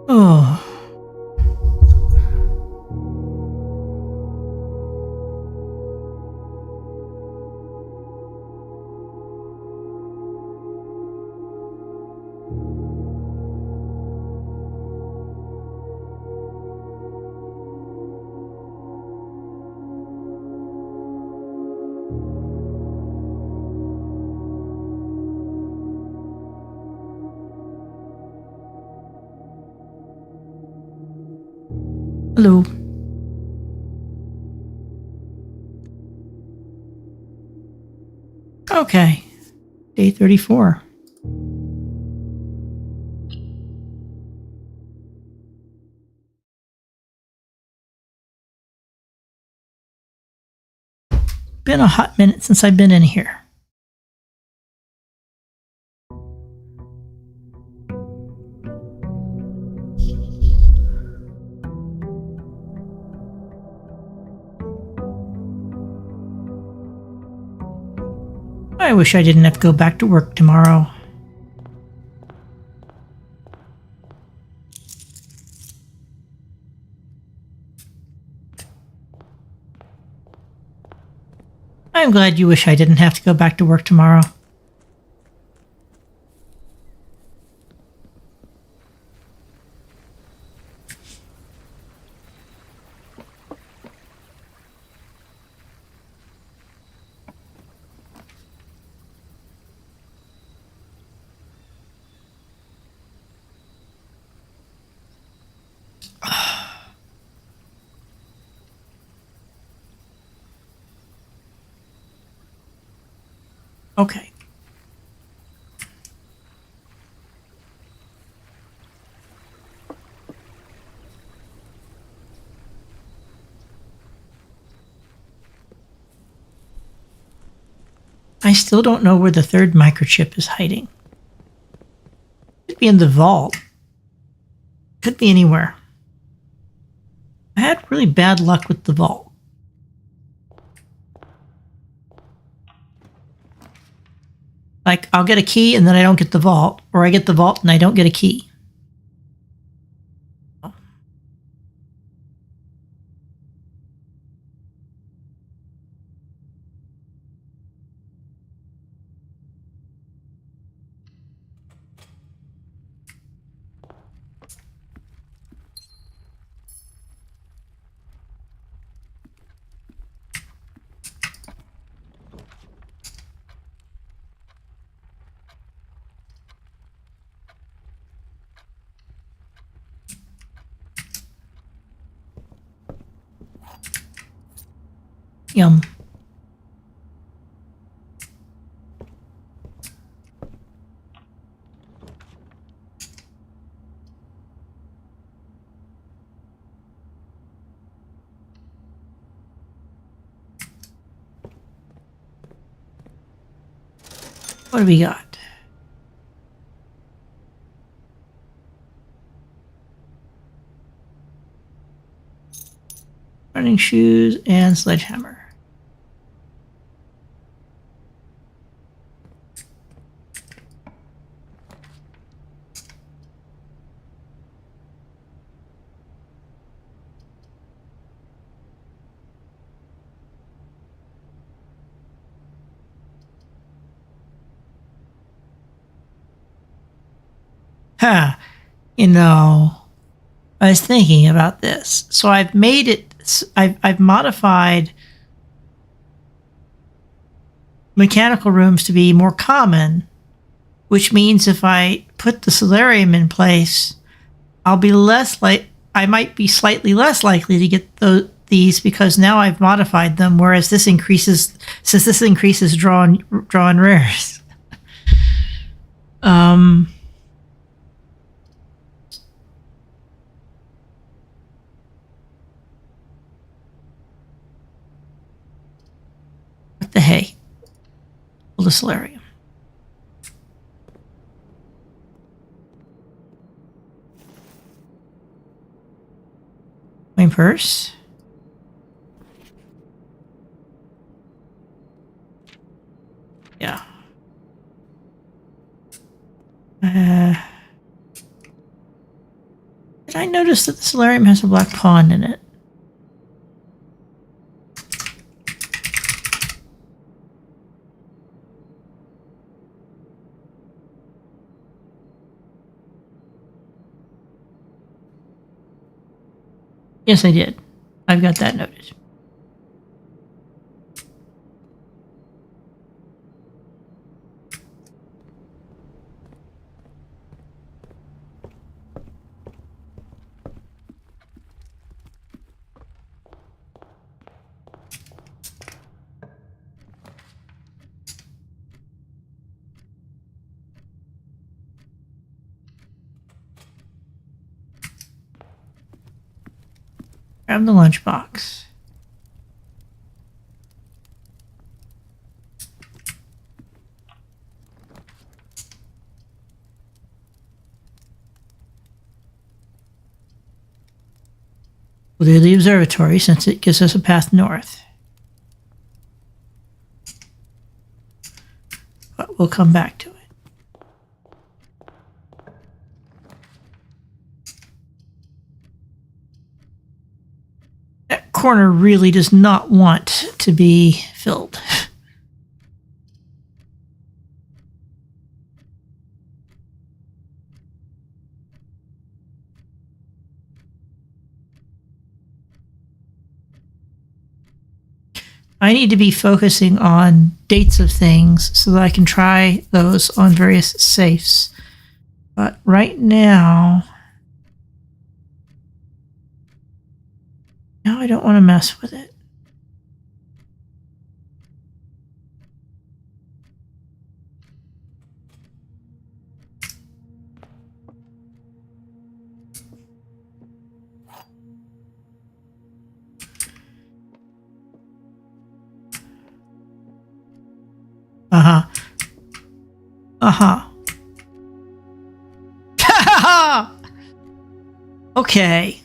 Oh. Hello. Okay. Day 34. Been a hot minute since I've been in here. I wish I didn't have to go back to work tomorrow. I'm glad you wish I didn't have to go back to work tomorrow. Okay. I still don't know where the third microchip is hiding. Could be in the vault. Could be anywhere. I had really bad luck with the vault. Like, I'll get a key and then I don't get the vault, or I get the vault and I don't get a key. Yum. What do we got? Running shoes and sledgehammer. Huh. You know, I was thinking about this. So I've made it, I've modified mechanical rooms to be more common, which means if I put the solarium in place, I'll be I might be slightly less likely to get these because now I've modified them, whereas this increases drawn rares. the hay. The solarium. My purse. Yeah. Did I notice that the solarium has a black pond in it? Yes, I did. I've got that noted. Grab the lunchbox. We'll do the observatory since it gives us a path north. But we'll come back to it. That corner really does not want to be filled. I need to be focusing on dates of things so that I can try those on various safes. But right now I don't want to mess with it. Okay.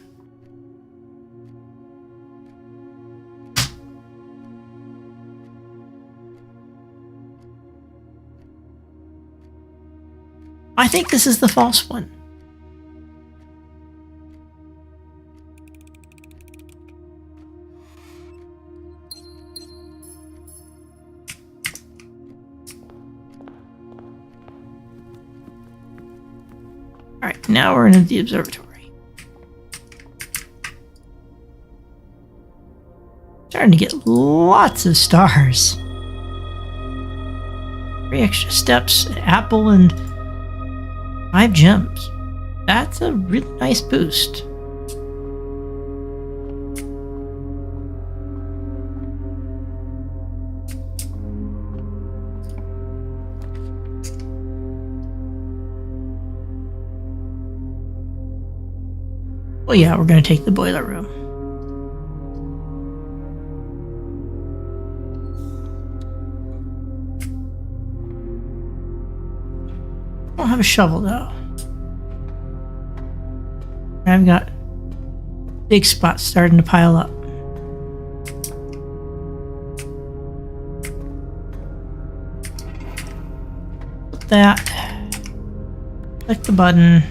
I think this is the false one. All right, now we're in the observatory. Starting to get lots of stars. 3 extra steps, an apple, and 5 gems. That's a really nice boost. Well, yeah, we're going to take the boiler room. I don't have a shovel, though. I've got big spots starting to pile up. Put that. Click the button.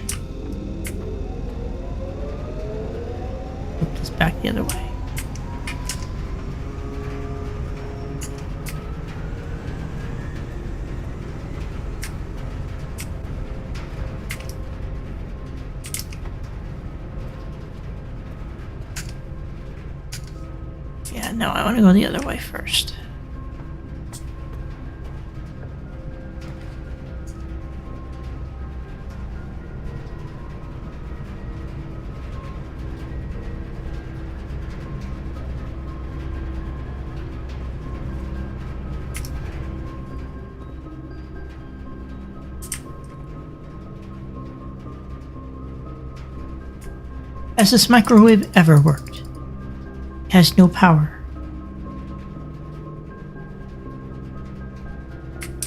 Flip this back the other way. Yeah, no, I want to go the other way first. Has this microwave ever worked? It has no power.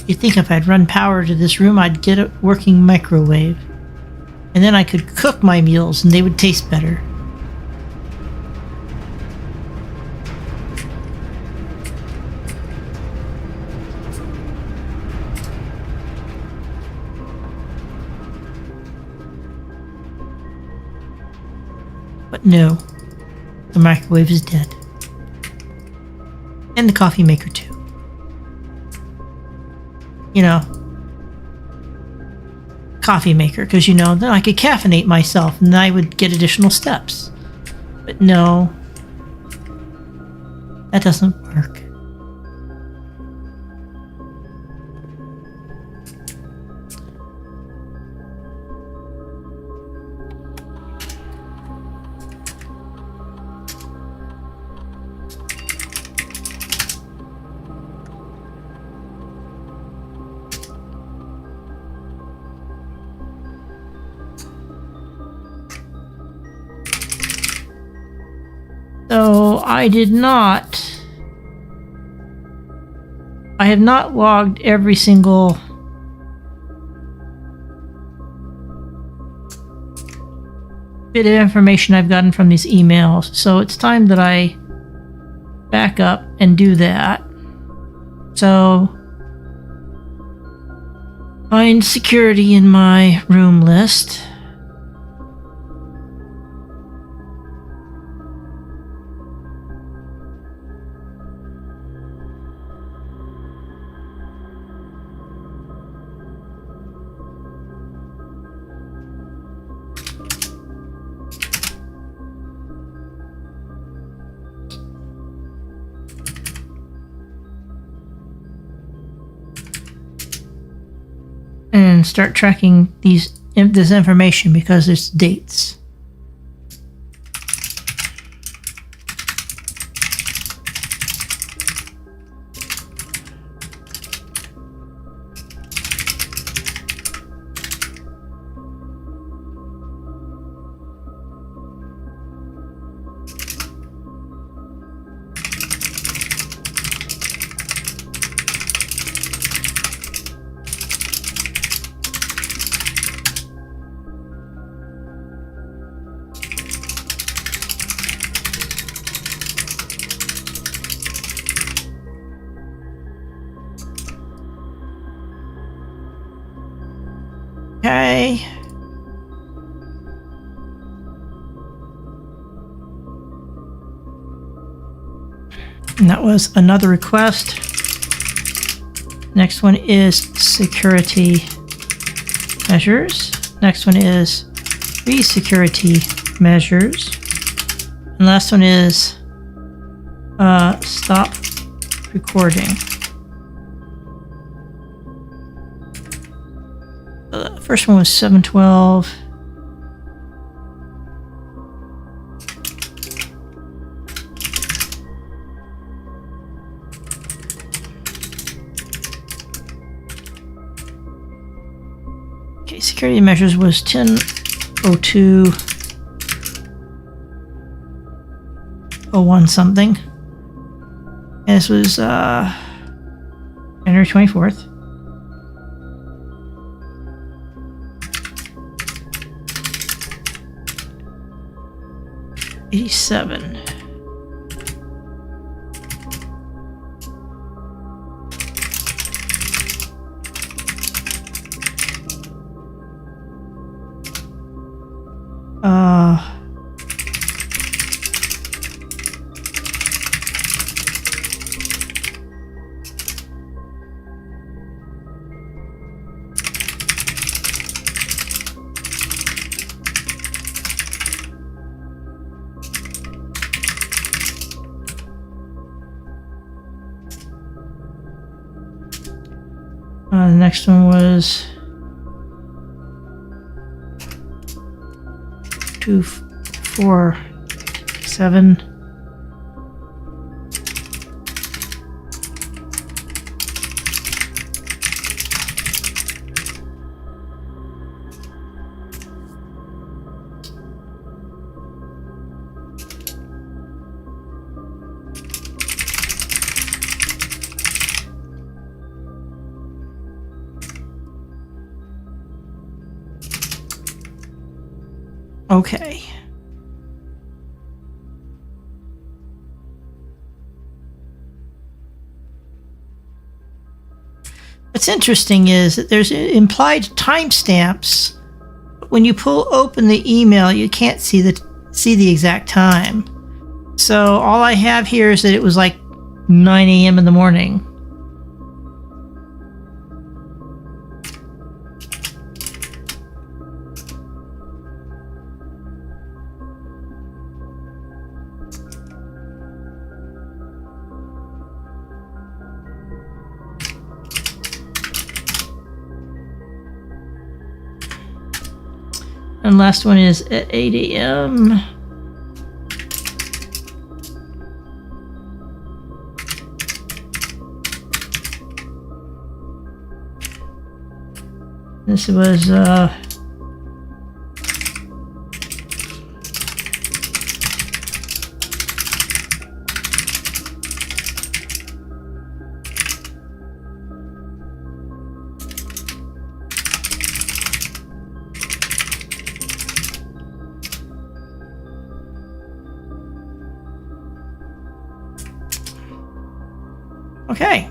You'd think if I'd run power to this room, I'd get a working microwave. And then I could cook my meals and they would taste better. But no, the microwave is dead. And the coffee maker too. You know, coffee maker, because then I could caffeinate myself and then I would get additional steps. But no, that doesn't work. So I have not logged every single bit of information I've gotten from these emails. So it's time that I back up and do that. So find security in my room list. And start tracking this information because it's dates. Okay. And that was another request. Next one is security measures. Next one is re-security measures. And last one is stop recording. The first one was 712. Okay, security measures was 1002 01 something. And this was January 24th. '87. The next one was 247. Okay. What's interesting is that there's implied timestamps. When you pull open the email, you can't see the exact time. So all I have here is that it was like 9 a.m. in the morning. And last one is at 8 a.m. This was okay.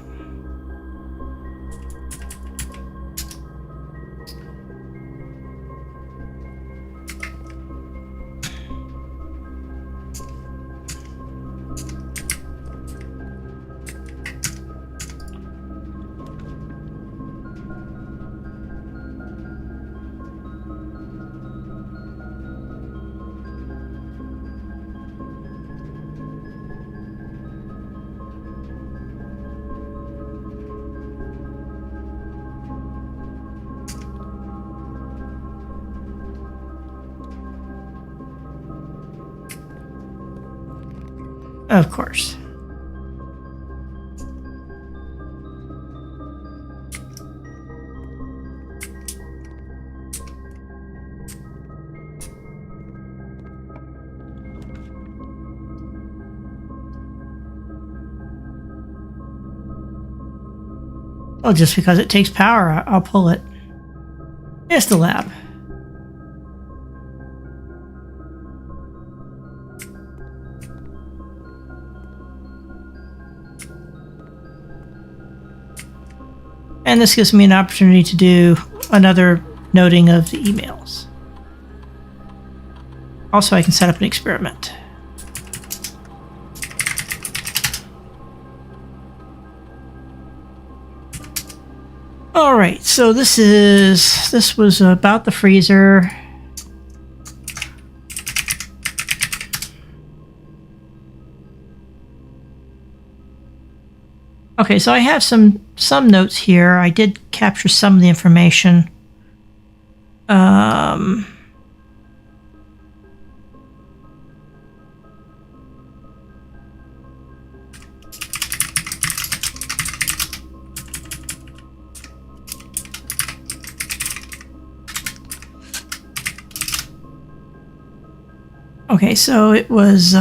Of course. Well, just because it takes power, I'll pull it. It's the lab. And this gives me an opportunity to do another noting of the emails. Also, I can set up an experiment. All right, so this was about the freezer. Okay, so I have some notes here. I did capture some of the information. Okay, so it was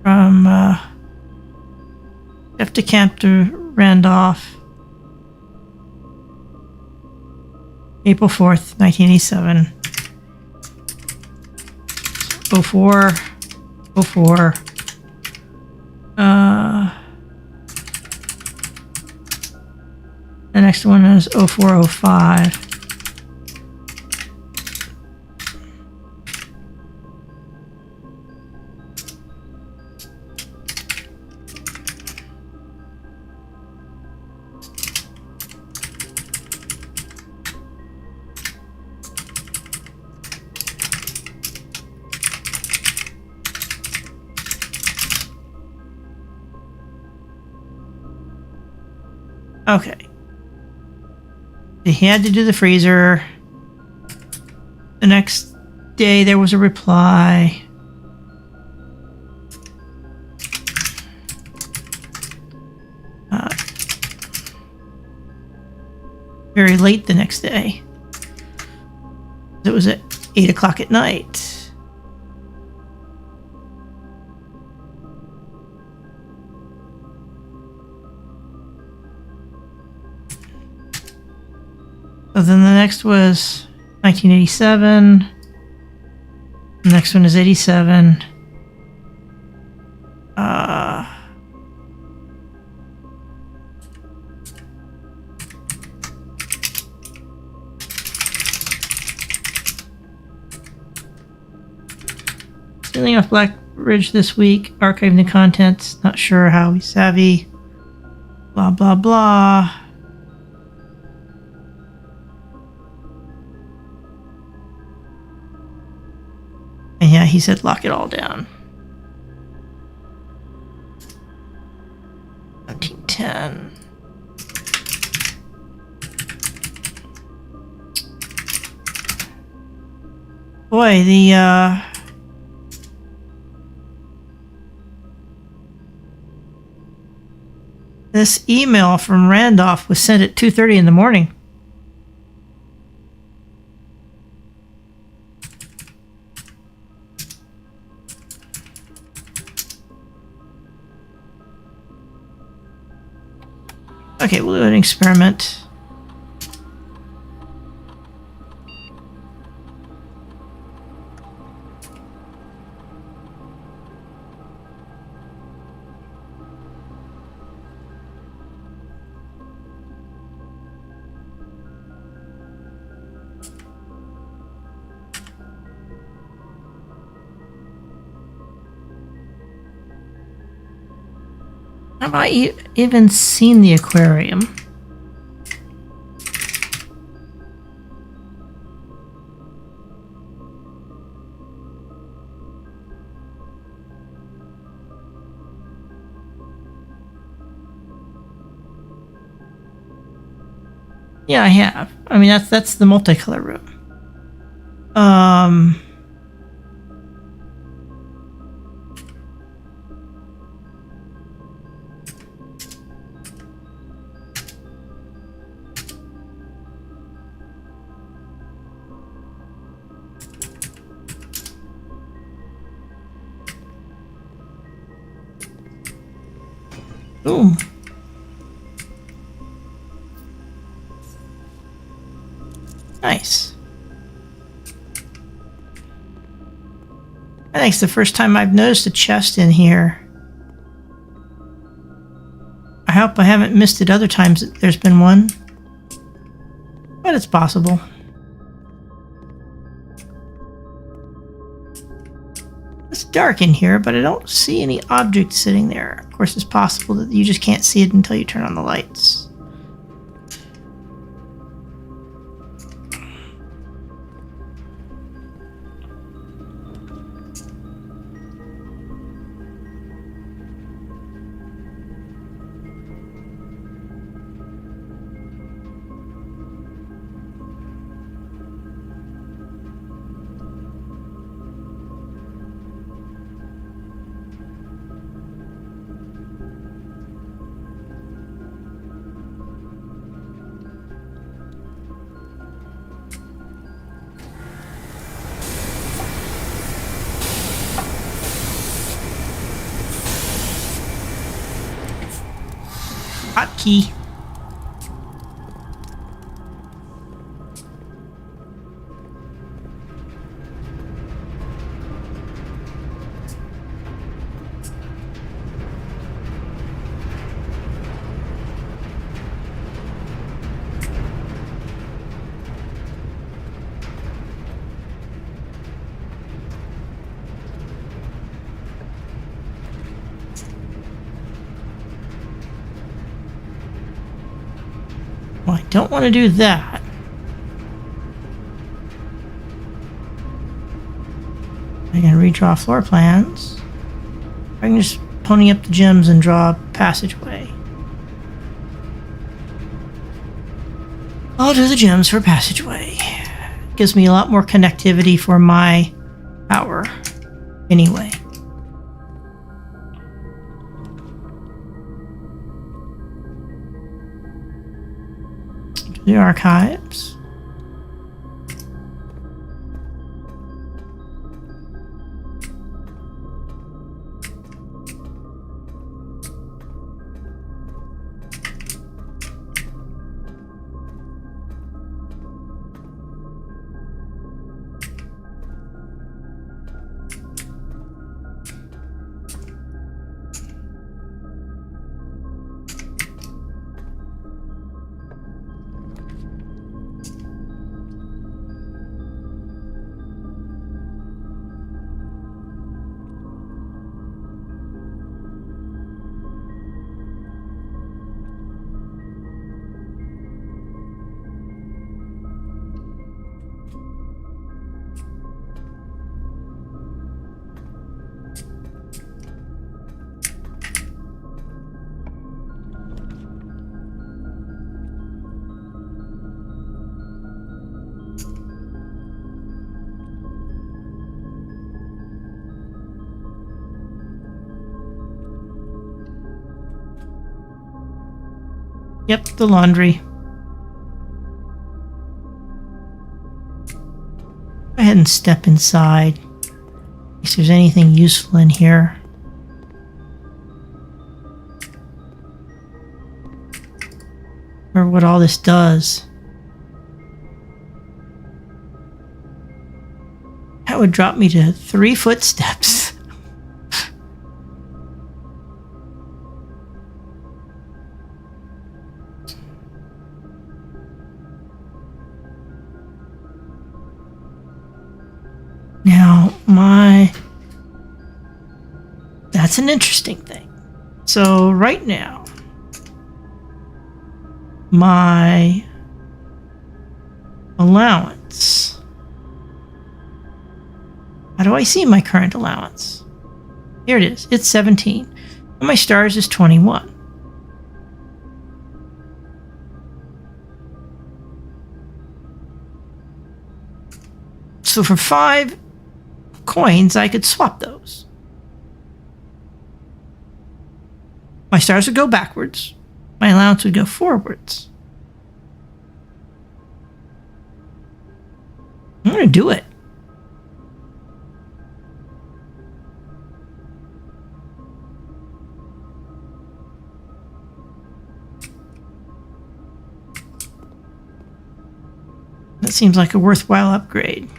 from Jeff DeCamp to Randolph, April 4th, 1987. 04, 04. The next one is 0405. Okay. He had to do the freezer. The next day there was a reply. Very late the next day. It was at 8 o'clock at night. So then the next was 1987. The next one is 87. Stealing off Black Ridge this week. Archiving the contents. Not sure how he's savvy. Blah, blah, blah. And yeah, he said lock it all down. 1910. Boy, this email from Randolph was sent at 2:30 in the morning. Okay, we'll do an experiment. Have I even seen the aquarium? Yeah, I have. I mean, that's the multicolor room. Boom. Nice. I think it's the first time I've noticed a chest in here. I hope I haven't missed it other times that there's been one. But it's possible. It's dark in here, but I don't see any objects sitting there. Of course, it's possible that you just can't see it until you turn on the lights. Hotkey. Well, I don't want to do that. I can redraw floor plans. I can just pony up the gems and draw a passageway. I'll do the gems for passageway. Gives me a lot more connectivity for my power. Anyway. The archives. Yep, the laundry. Go ahead and step inside. In case there's anything useful in here. Or what all this does. That would drop me to 3 footsteps. Now, that's an interesting thing. So right now, my allowance. How do I see my current allowance? Here it is. It's 17. And my stars is 21. So for 5 coins, I could swap those. My stars would go backwards. My allowance would go forwards. I'm going to do it. That seems like a worthwhile upgrade.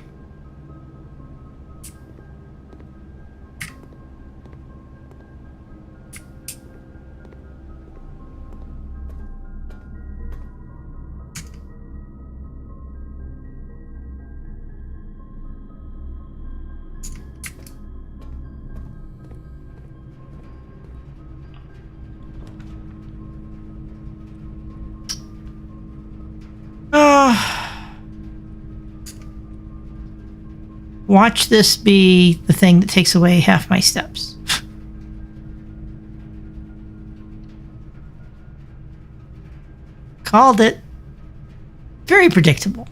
Watch this be the thing that takes away half my steps. Called it. Very predictable.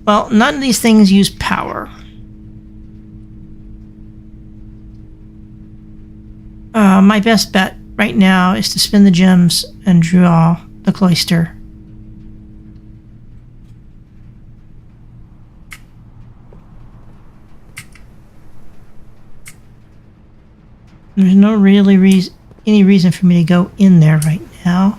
Well, none of these things use power. My best bet right now is to spin the gems and draw the cloister. There's no really any reason for me to go in there right now.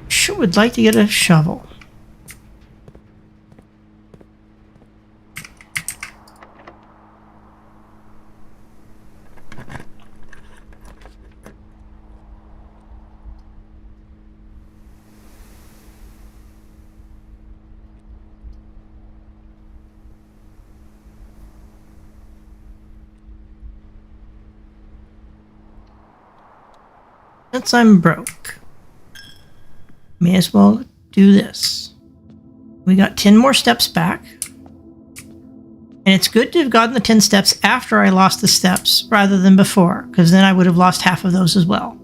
Sure would like to get a shovel. Since I'm broke, may as well do this. We got 10 more steps back. And it's good to have gotten the 10 steps after I lost the steps rather than before, because then I would have lost half of those as well.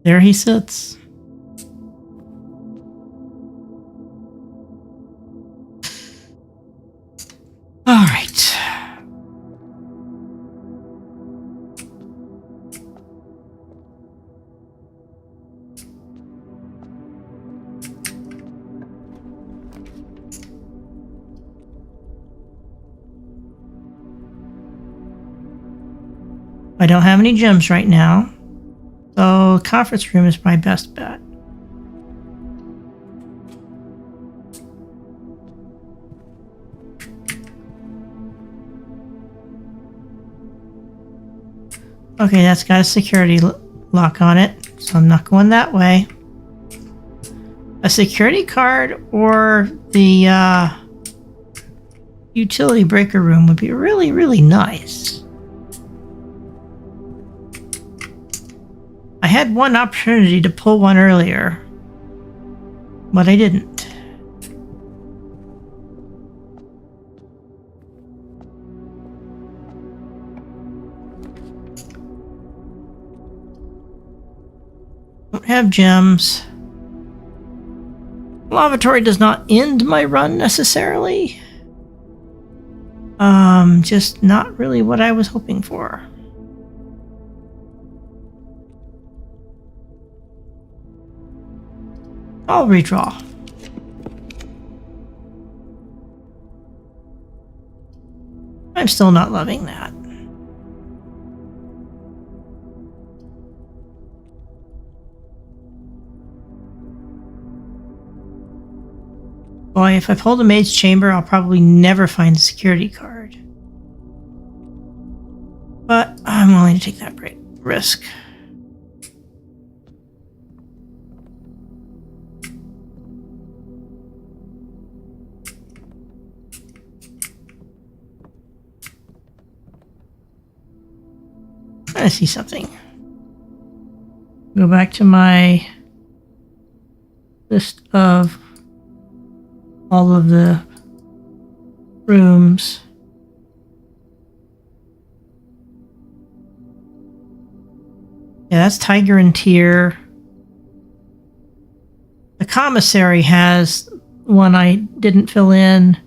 There he sits. All right. I don't have any gems right now. So conference room is my best bet. Okay, that's got a security lock on it, so I'm not going that way. A security card or the utility breaker room would be really, really nice. I had one opportunity to pull one earlier, but I didn't. Don't have gems. Lavatory does not end my run necessarily. Just not really what I was hoping for. I'll redraw. I'm still not loving that. Boy, if I pull the maid's chamber, I'll probably never find a security card. But I'm willing to take that risk. I see something. Go back to my list of all of the rooms. Yeah, that's Tiger and Tier. The commissary has one I didn't fill in,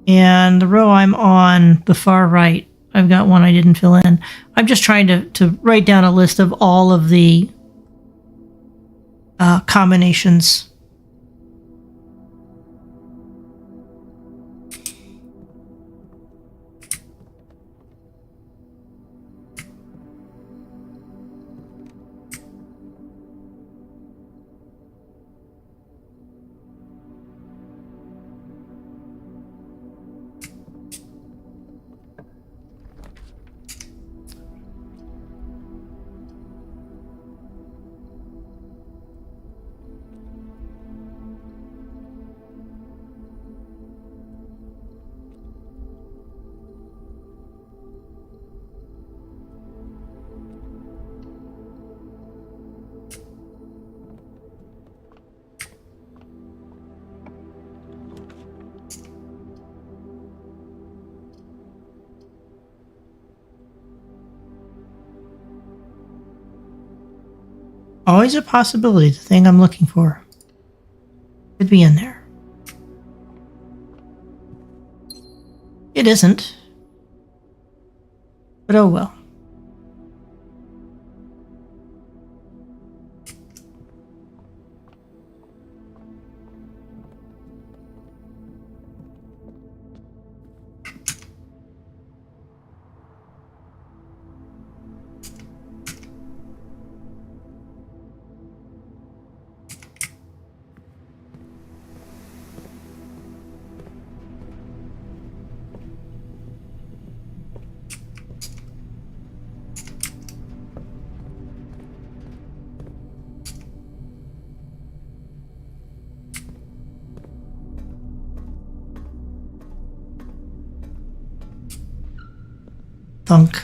and the row I'm on, the far right, I've got one I didn't fill in. I'm just trying to write down a list of all of the combinations. Always a possibility, the thing I'm looking for could be in there. It isn't. But oh well. Thunk.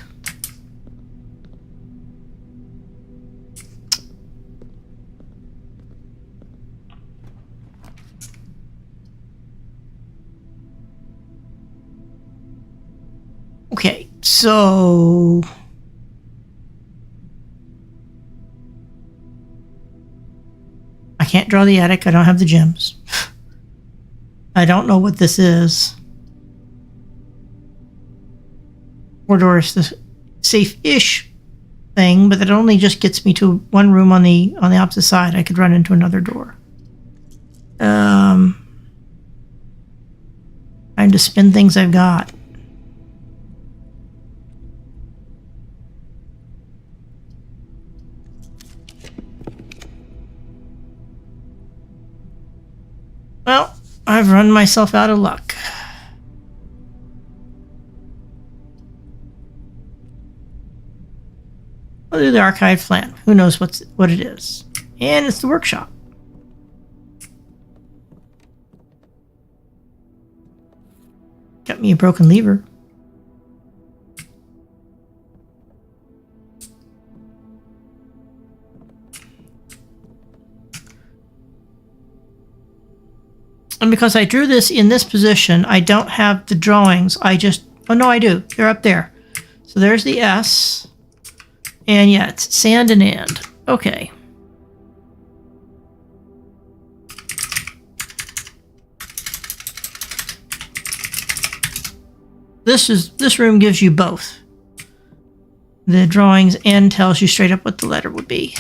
Okay, so I can't draw the attic. I don't have the gems. I don't know what this is. Corridor is the safe-ish thing, but that only just gets me to one room on the opposite side. I could run into another door. Time to spin things I've got. I've run myself out of luck. I'll do the archive plan. Who knows what it is. And it's the workshop. Got me a broken lever. And because I drew this in this position, I don't have the drawings. Oh no, I do. They're up there. So there's the S. And yeah, it's sand and. Okay. This room gives you both. The drawings and tells you straight up what the letter would be.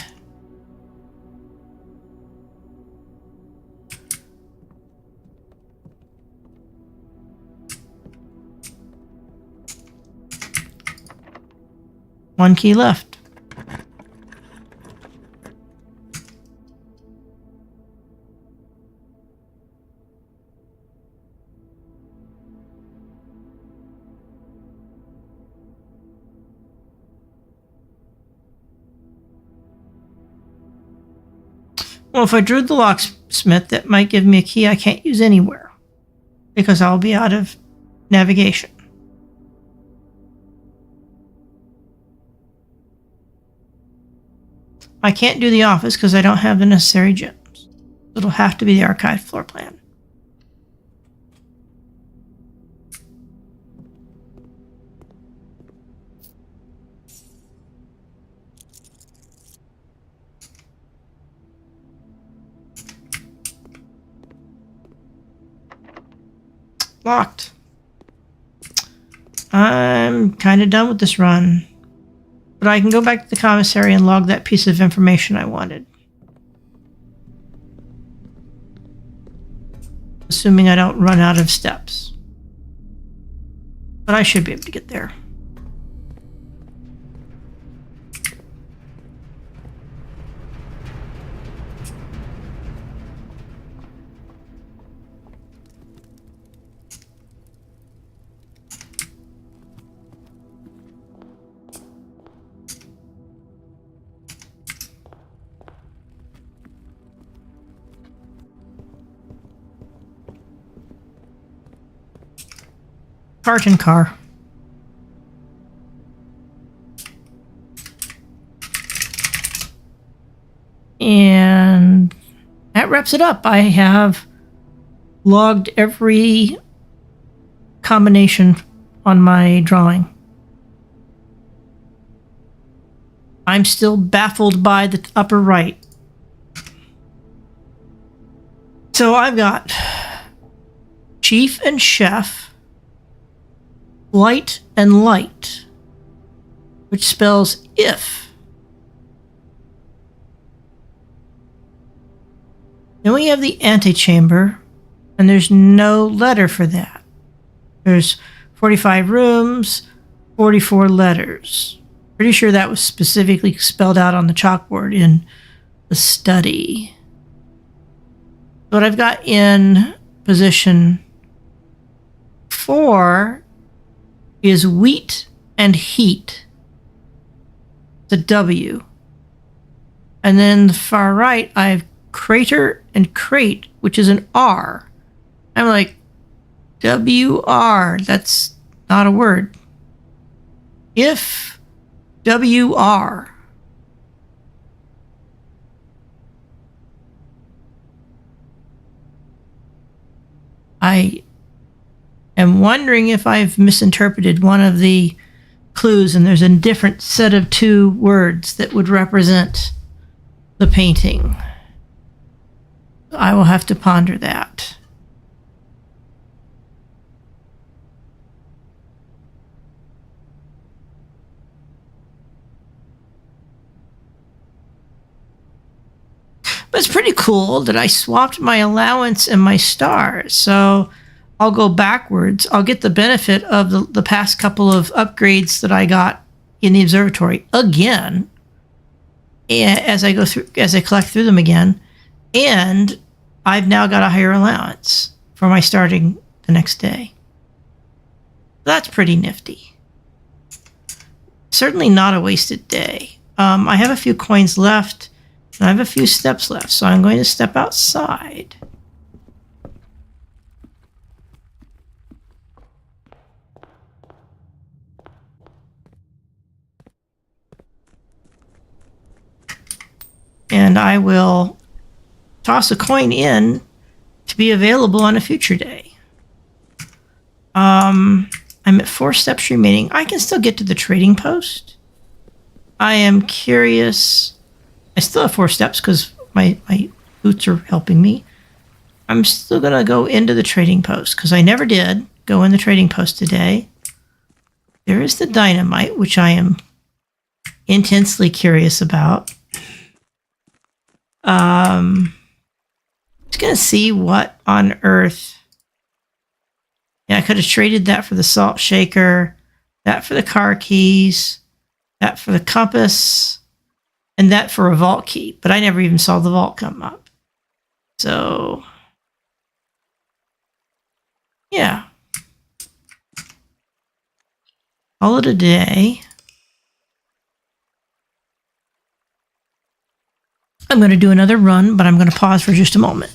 One key left. Well, if I drew the locksmith, that might give me a key I can't use anywhere because I'll be out of navigation. I can't do the office because I don't have the necessary gems. It'll have to be the archive floor plan. Locked. I'm kind of done with this run. But I can go back to the commissary and log that piece of information I wanted. Assuming I don't run out of steps. But I should be able to get there. Carton car. And that wraps it up. I have logged every combination on my drawing. I'm still baffled by the upper right. So I've got chief and chef, light and light, which spells if. Then we have the antechamber, and there's no letter for that. There's 45 rooms, 44 letters. Pretty sure that was specifically spelled out on the chalkboard in the study. What I've got in position 4 is wheat and heat. The W. And then the far right, I have crater and crate, which is an R. I'm like, WR, that's not a word. If WR. I am wondering if I've misinterpreted one of the clues and there's a different set of 2 words that would represent the painting. I will have to ponder that. But it's pretty cool that I swapped my allowance and my stars. So I'll go backwards. I'll get the benefit of the past couple of upgrades that I got in the observatory again, and as I collect through them again, and I've now got a higher allowance for my starting the next day. That's pretty nifty. Certainly not a wasted day. I have a few coins left, and I have a few steps left, so I'm going to step outside. And I will toss a coin in to be available on a future day. I'm at 4 steps remaining. I can still get to the trading post. I am curious. I still have 4 steps because my boots are helping me. I'm still going to go into the trading post because I never did go in the trading post today. There is the dynamite, which I am intensely curious about. Just going to see what on earth. Yeah, I could have traded that for the salt shaker, that for the car keys, that for the compass, and that for a vault key. But I never even saw the vault come up. So, yeah. Call it a day. I'm going to do another run, but I'm going to pause for just a moment.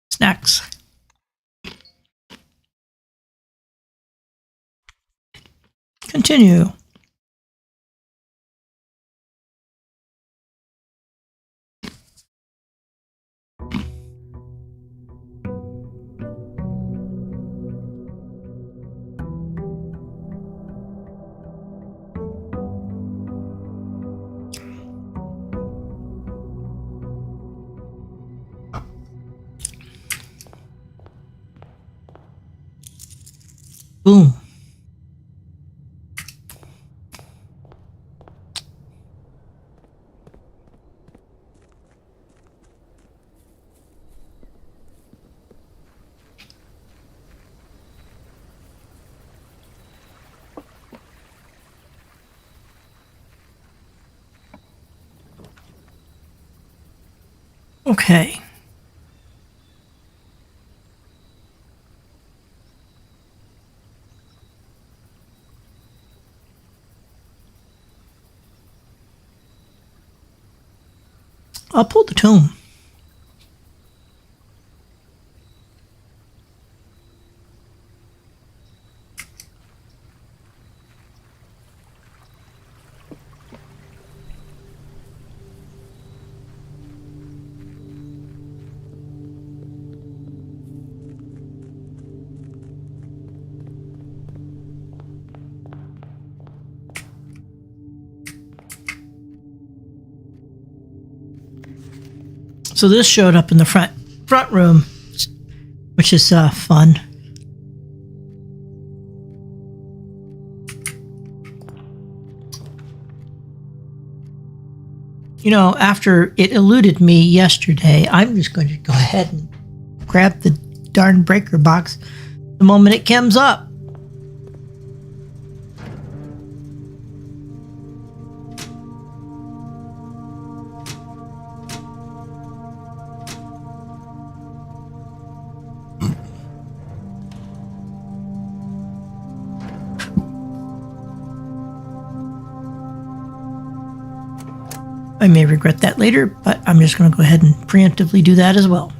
Snacks. Continue. Boom. Okay. I'll pull the tome. So this showed up in the front room, which is fun. You know, after it eluded me yesterday, I'm just going to go ahead and grab the darn breaker box the moment it comes up. I may regret that later, but I'm just going to go ahead and preemptively do that as well.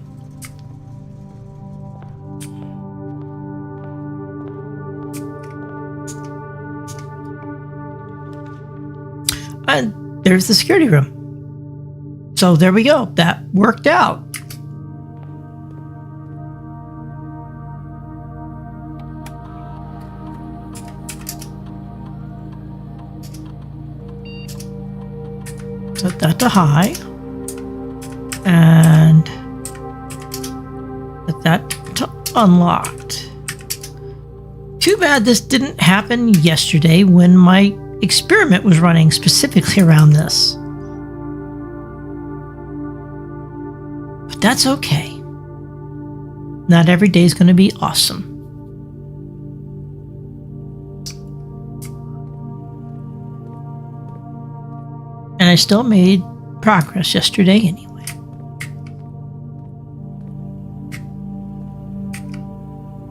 And there's the security room. So there we go. That worked out. Set that to high. And set that to unlocked. Too bad this didn't happen yesterday when my experiment was running specifically around this. But that's okay. Not every day is going to be awesome. And I still made progress yesterday anyway.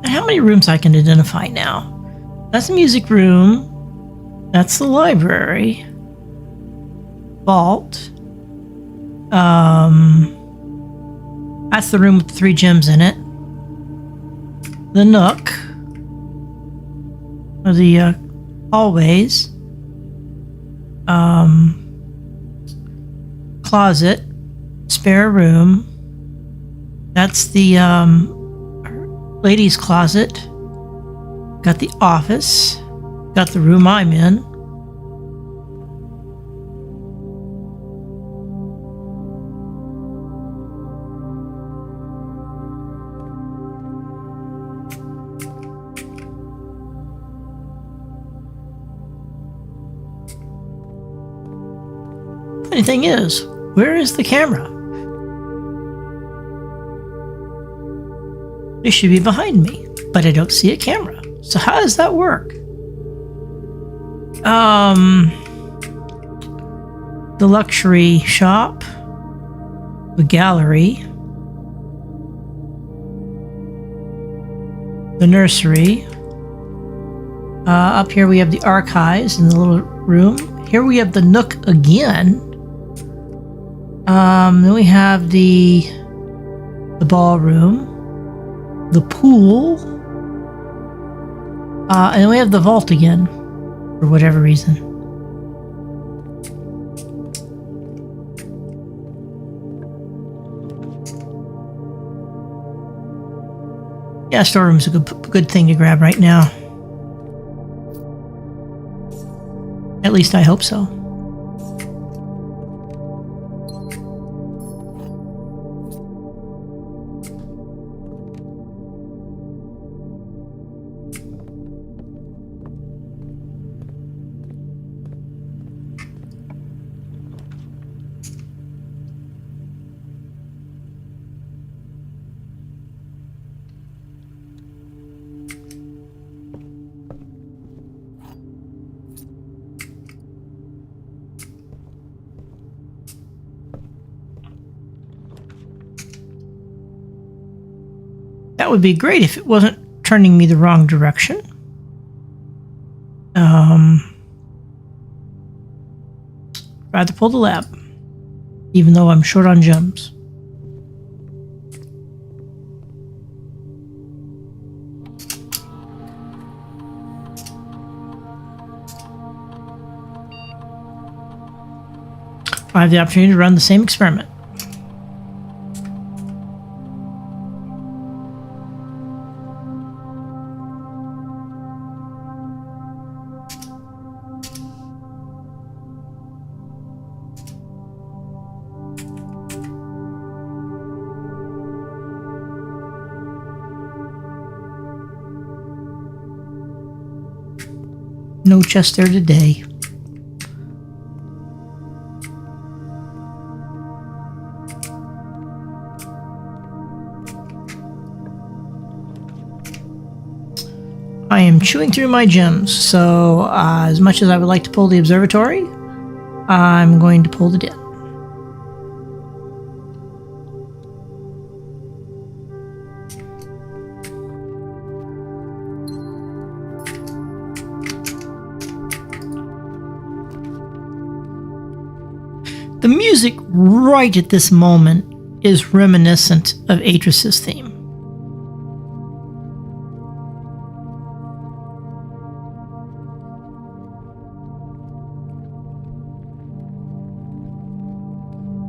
And how many rooms I can identify now? That's the music room. That's the library. Vault. That's the room with the 3 gems in it. The nook. Or the hallways. Closet. Spare room. That's the ladies' closet. Got the office. Got the room I'm in. Funny thing is, where is the camera? It should be behind me, but I don't see a camera. So how does that work? The luxury shop, the gallery, the nursery. Up here we have the archives in the little room. Here we have the nook again. Then we have the ballroom, the pool, and then we have the vault again, for whatever reason. Yeah, storeroom's a good thing to grab right now. At least I hope so. That would be great if it wasn't turning me the wrong direction. Rather pull the lab. even though I'm short on gems. I have the opportunity to run the same experiment. No chest there today. I am chewing through my gems, so as much as I would like to pull the observatory, I'm going to pull the den. The music right at this moment is reminiscent of Atris's theme.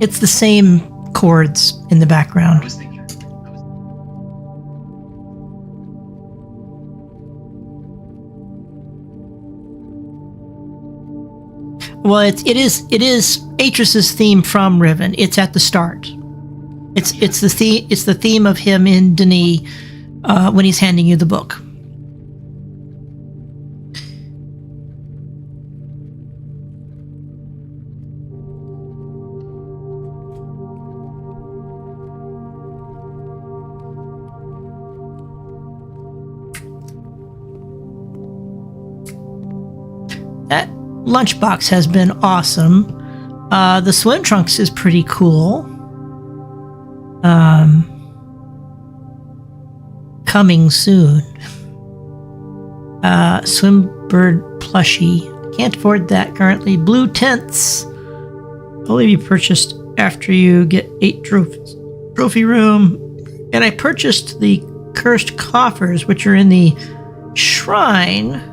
It's the same chords in the background. Well, it is Atris's theme from Riven. It's at the start. It's the theme of him in Denis when he's handing you the book. That lunchbox has been awesome. The swim trunks is pretty cool. Coming soon. Swimbird plushie. Can't afford that currently. Blue tents. Only be purchased after you get 8 trophies. Trophy room. And I purchased the cursed coffers, which are in the shrine.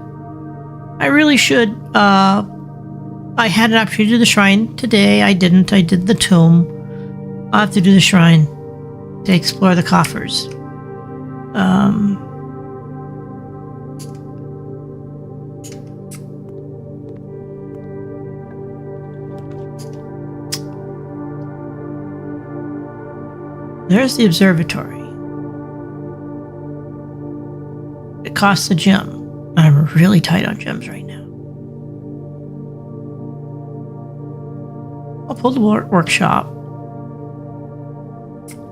I really should. I had an opportunity to do the shrine today. I didn't. I did the tomb. I'll have to do the shrine to explore the coffers. There's the observatory. It costs a gem. I'm really tight on gems right now. I'll pull the workshop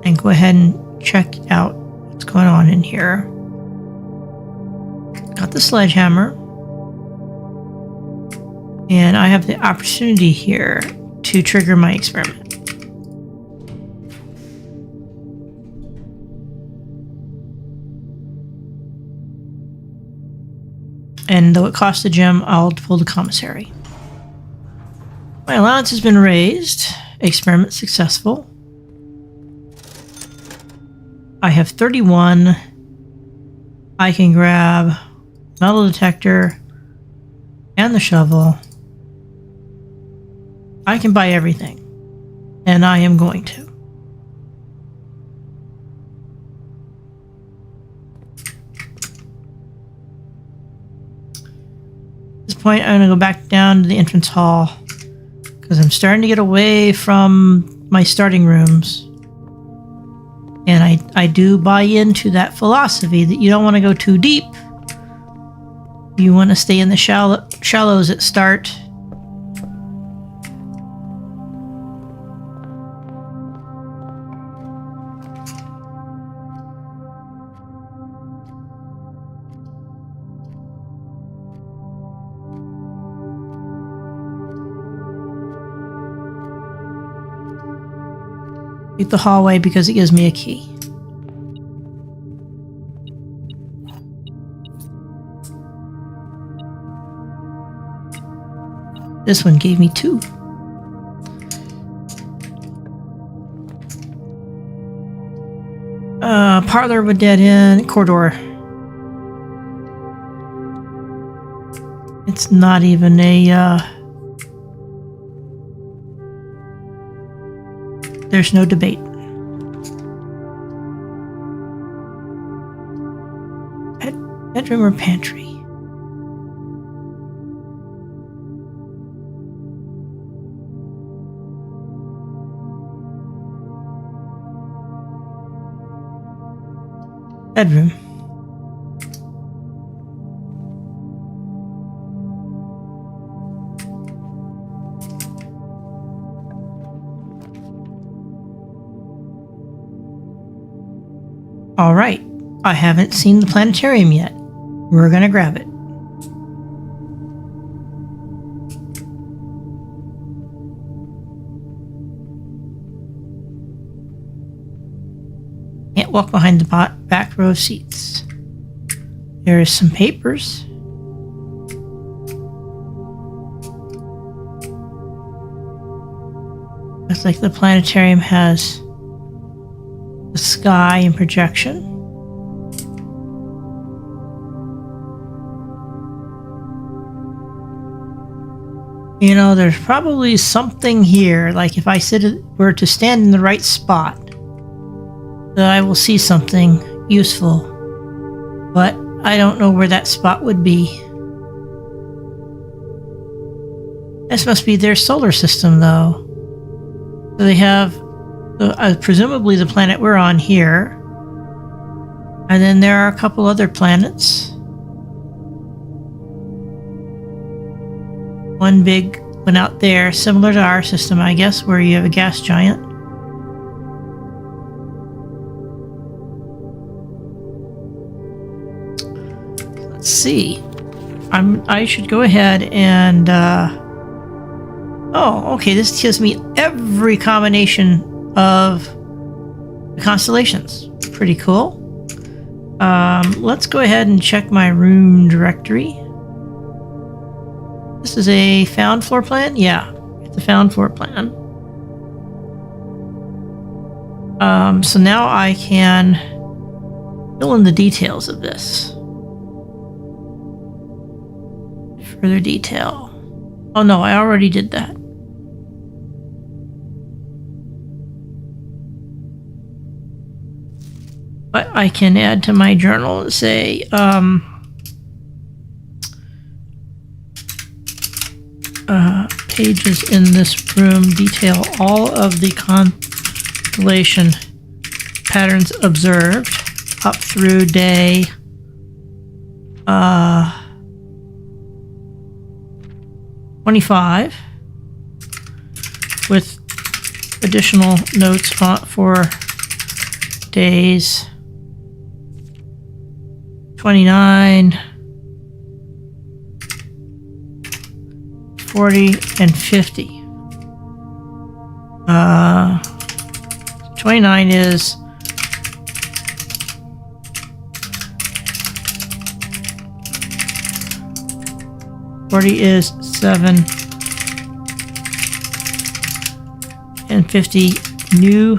and go ahead and check out what's going on in here. Got the sledgehammer. And I have the opportunity here to trigger my experiment. And though it costs a gem, I'll pull the commissary. My allowance has been raised. Experiment successful. I have 31. I can grab metal detector and the shovel. I can buy everything. And I am going to. Point, I'm going to go back down to the entrance hall because I'm starting to get away from my starting rooms. And I do buy into that philosophy that you don't want to go too deep. You want to stay in the shallows at start. Take the hallway because it gives me a key. This one gave me 2. Parlor with dead end. Corridor. It's not even a, there's no debate. Bedroom or pantry? Bedroom. All right. I haven't seen the planetarium yet. We're gonna grab it. Can't walk behind the back row seats. There is some papers. Looks like the planetarium has the sky and projection. You know, there's probably something here, like if I were to stand in the right spot, that I will see something useful, but I don't know where that spot would be. This must be their solar system, though. So they have, presumably, the planet we're on here, and then there are a couple other planets. One big one out there, similar to our system, I guess, where you have a gas giant. Let's see. I should go ahead and oh, okay, this gives me every combination of the constellations. Pretty cool. Let's go ahead and check my room directory. This is a found floor plan? Yeah, it's a found floor plan. So now I can fill in the details of this. Further detail. Oh no, I already did that. But I can add to my journal and say, pages in this room detail all of the constellation patterns observed up through day 25 with additional notes for days 29, 40, and 50. 29 is is 7 and 50 new.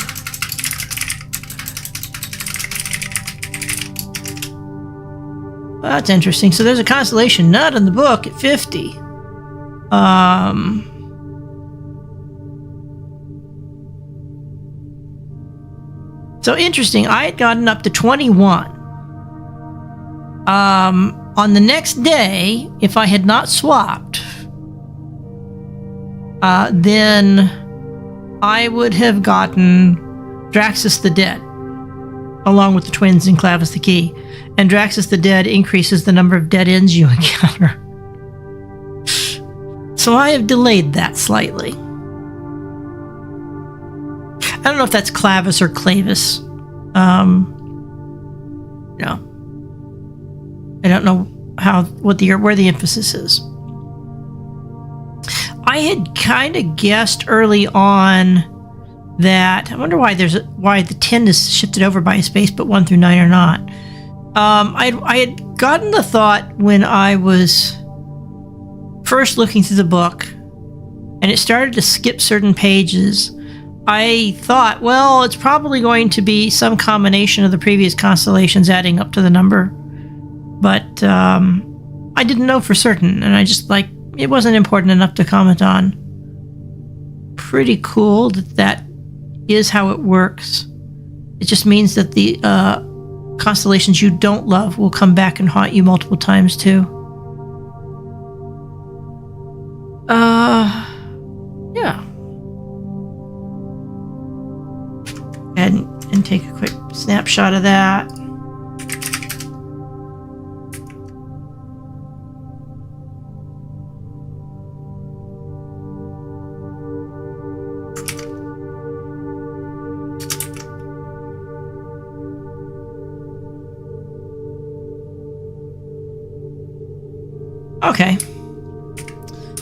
That's interesting. So there's a constellation not in the book at 50. So interesting. I had gotten up to 21. On the next day, if I had not swapped, then I would have gotten Draxus the Dead, along with the twins and Clavis the Key. And Draxus the Dead increases the number of dead ends you encounter. So I have delayed that slightly. I don't know if that's Clavis or Clavis. No. I don't know where the emphasis is. I had kind of guessed early on that, I wonder why the 10 is shifted over by a space, but 1 through 9 are not. I had gotten the thought when I was first looking through the book, and it started to skip certain pages. I thought, well, it's probably going to be some combination of the previous constellations adding up to the number. But I didn't know for certain, and I just, like, it wasn't important enough to comment on. Pretty cool that is how it works. It just means that the constellations you don't love will come back and haunt you multiple times, too. Yeah. Go ahead and take a quick snapshot of that. Okay.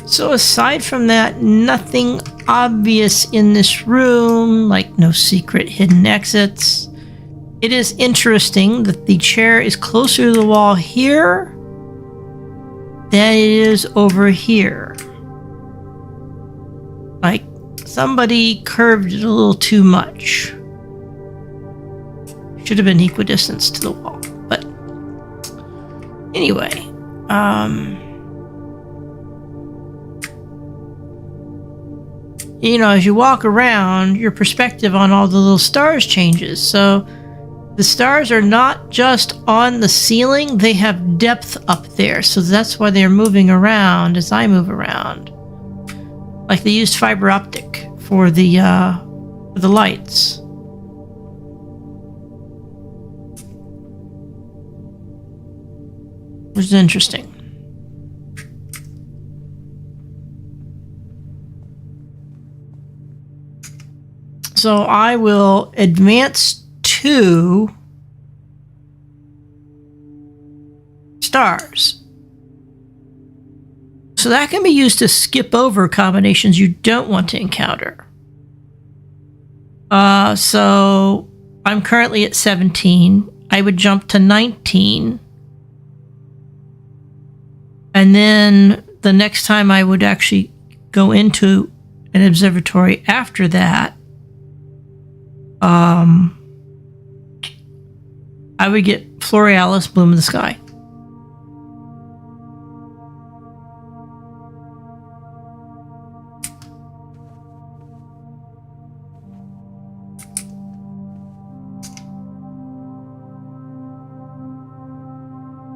So aside from that, nothing obvious in this room, like no secret hidden exits. It is interesting that the chair is closer to the wall here than it is over here. Like somebody curved it a little too much. Should have been equidistant to the wall. But anyway, you know, as you walk around, your perspective on all the little stars changes. So the stars are not just on the ceiling, they have depth up there. So that's why they're moving around as I move around. Like they used fiber optic for the lights. Which is interesting. So I will advance 2 stars. So that can be used to skip over combinations you don't want to encounter. So I'm currently at 17. I would jump to 19. And then the next time I would actually go into an observatory after that, I would get Florealis, Bloom in the Sky.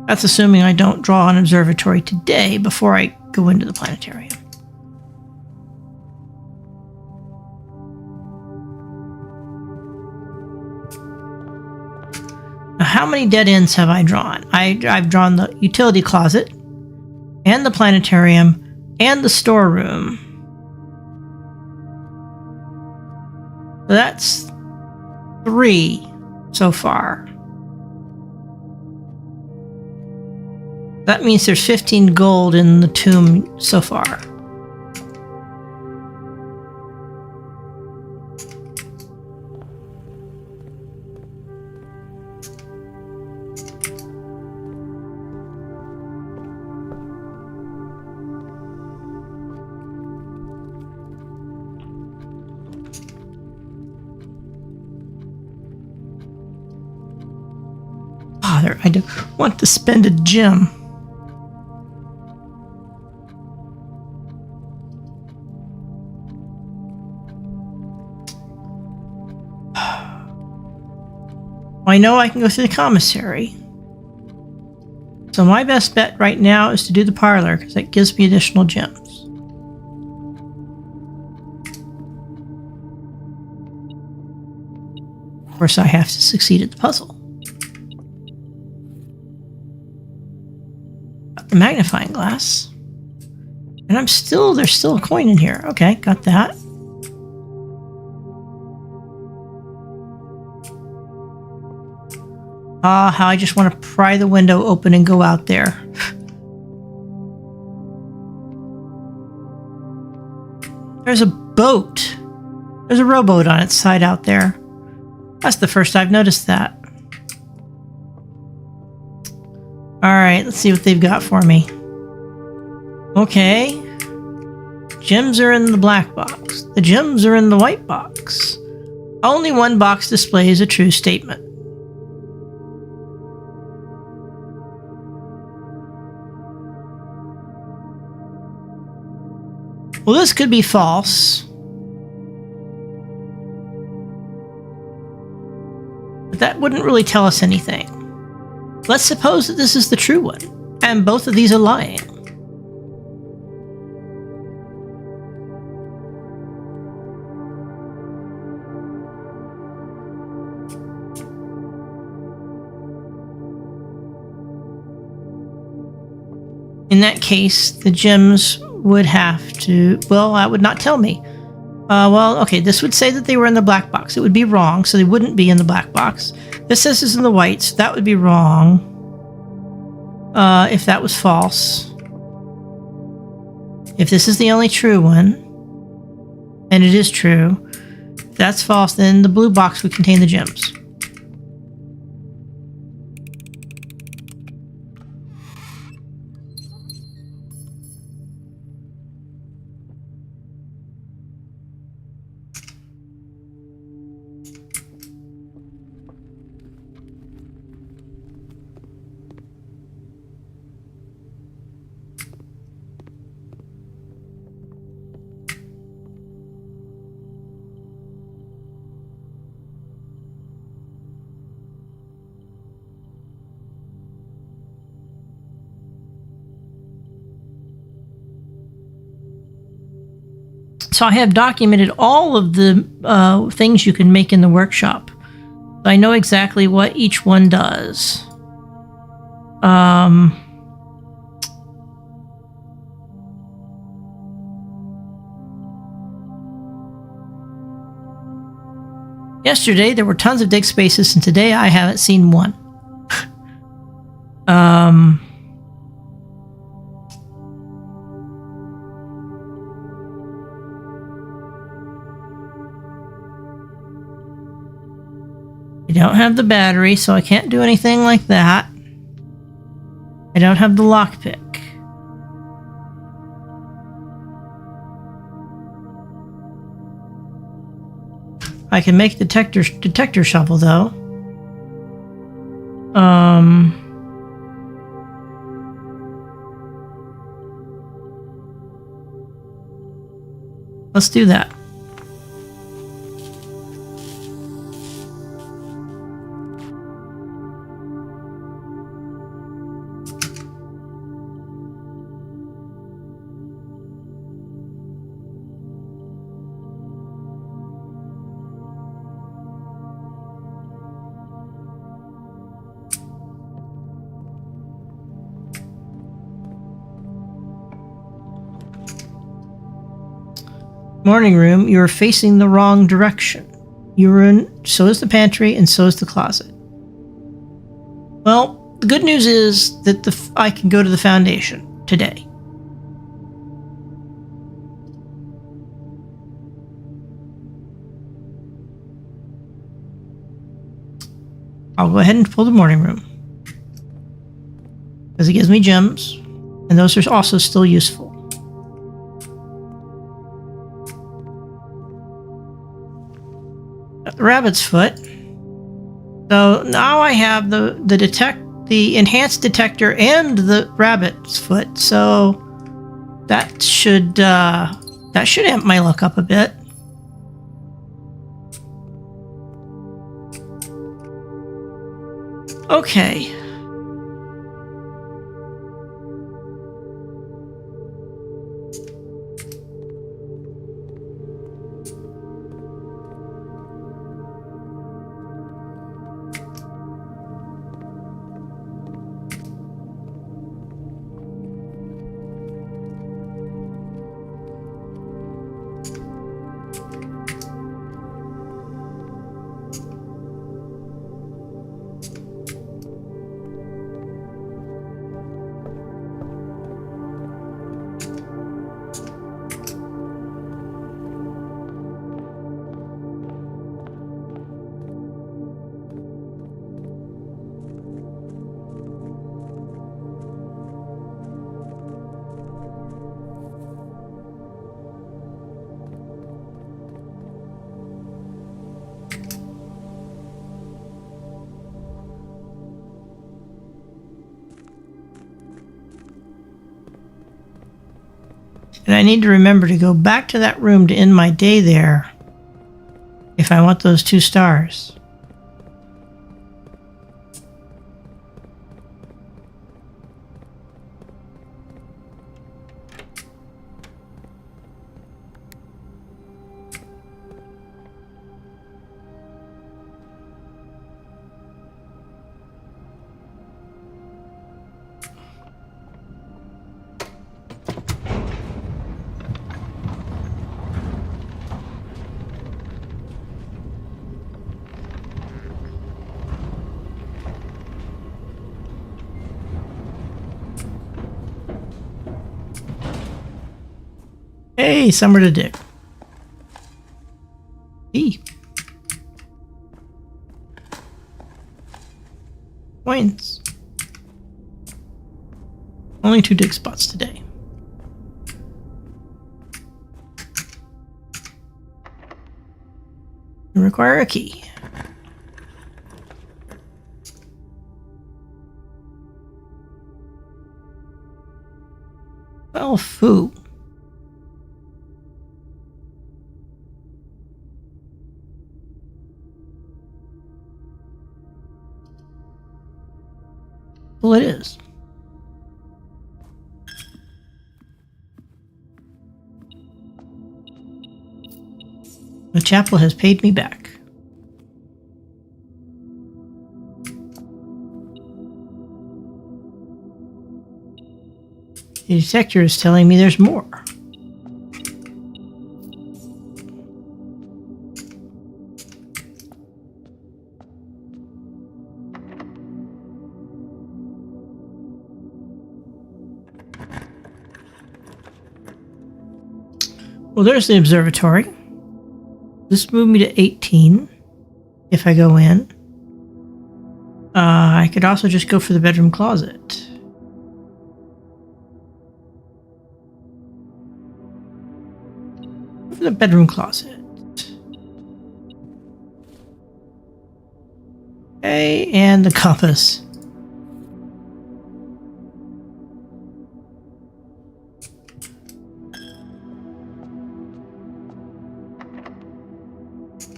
That's assuming I don't draw an observatory today before I go into the planetarium. Now, how many dead ends have I drawn? I've drawn the utility closet, and the planetarium, and the storeroom. So that's 3 so far. That means there's 15 gold in the tomb so far. Father, I don't want to spend a gem. I know I can go through the commissary. So my best bet right now is to do the parlor, because that gives me additional gems. Of course, I have to succeed at the puzzle. Got the magnifying glass. And there's still a coin in here. Okay, got that. How I just want to pry the window open and go out there. There's a boat. There's a rowboat on its side out there. That's the first I've noticed that. Alright, let's see what they've got for me. Okay. Gems are in the black box. The gems are in the white box. Only one box displays a true statement. Well, this could be false. But that wouldn't really tell us anything. Let's suppose that this is the true one, and both of these are lying. In that case, the gems would have to... Well, that would not tell me. Well, okay, this would say that they were in the black box. It would be wrong, so they wouldn't be in the black box. This says it's in the white, so that would be wrong. If that was false. If this is the only true one, and it is true, if that's false, then the blue box would contain the gems. So I have documented all of the things you can make in the workshop. I know exactly what each one does. Yesterday there were tons of dig spaces, and today I haven't seen one. I don't have the battery, so I can't do anything like that. I don't have the lockpick. I can make detector shovel though. Let's do that. Morning room, you are facing the wrong direction. So is the pantry, and so is the closet. Well, the good news is that I can go to the foundation today. I'll go ahead and pull the morning room, because it gives me gems, and those are also still useful. The rabbit's foot. So now I have the enhanced detector and the rabbit's foot. So that should amp my luck up a bit. Okay. And I need to remember to go back to that room to end my day there if I want those 2 stars. Hey, somewhere to dig. Hey. Coins. Only 2 dig spots today. You require a key. Well, foo. Well, it is. The chapel has paid me back. The detector is telling me there's more. Well, there's the observatory. This moved me to 18 if I go in. I could also just go for the bedroom closet. For the bedroom closet. Okay, and the compass.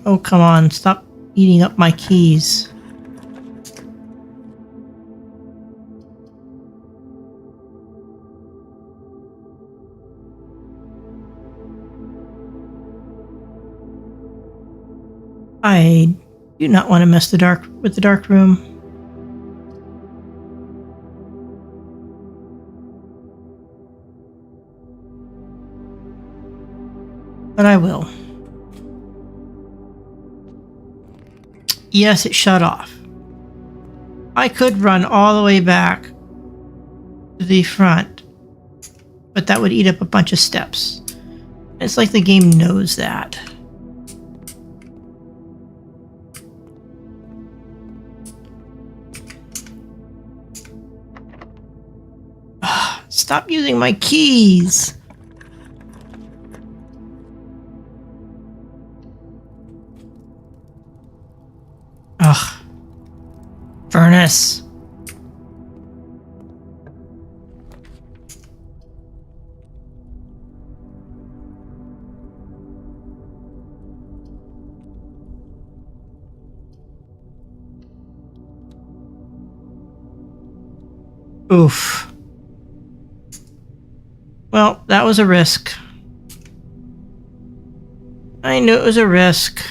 Oh, come on. Stop eating up my keys. I do not want to mess with the dark room. But I will. Yes, it shut off. I could run all the way back to the front, but that would eat up a bunch of steps. It's like the game knows that. Stop using my keys. Ugh. Furnace. Oof. Well, that was a risk. I knew it was a risk.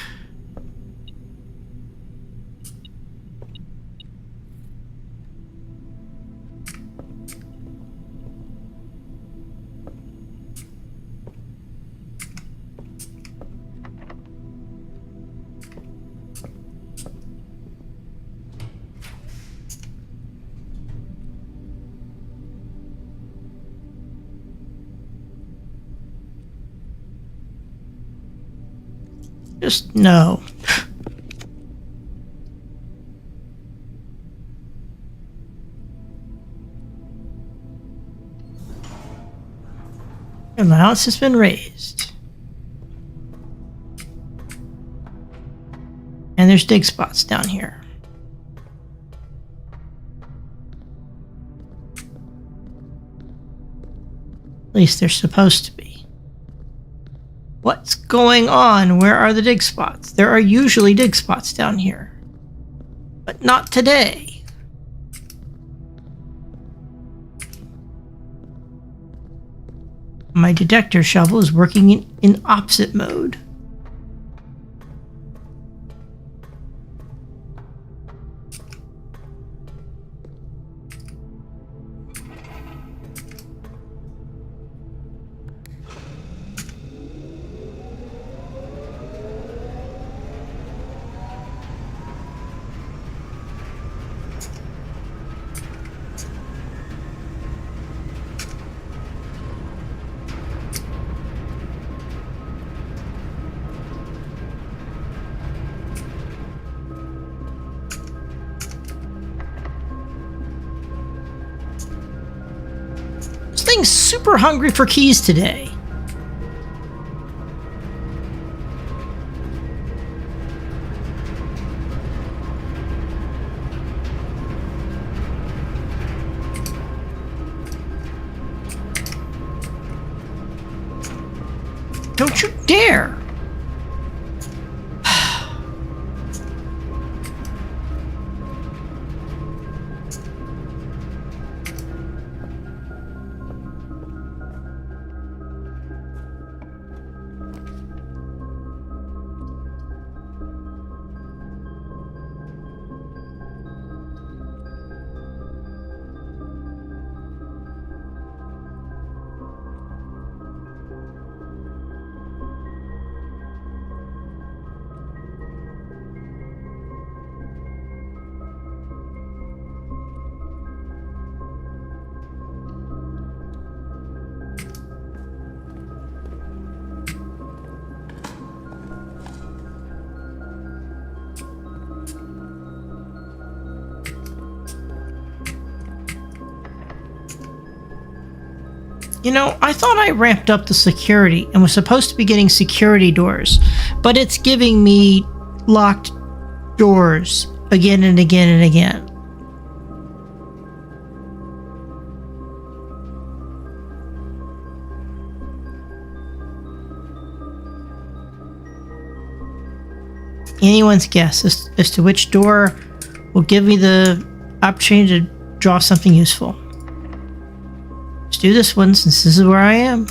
Just no. Allowance has been raised. And there's dig spots down here. At least they're supposed to be. What's going on? Where are the dig spots? There are usually dig spots down here. But not today. My detector shovel is working in opposite mode. This thing's super hungry for keys today. Don't you dare! You know, I thought I ramped up the security and was supposed to be getting security doors, but it's giving me locked doors again and again and again. Anyone's guess as to which door will give me the opportunity to draw something useful. Let's do this one since this is where I am.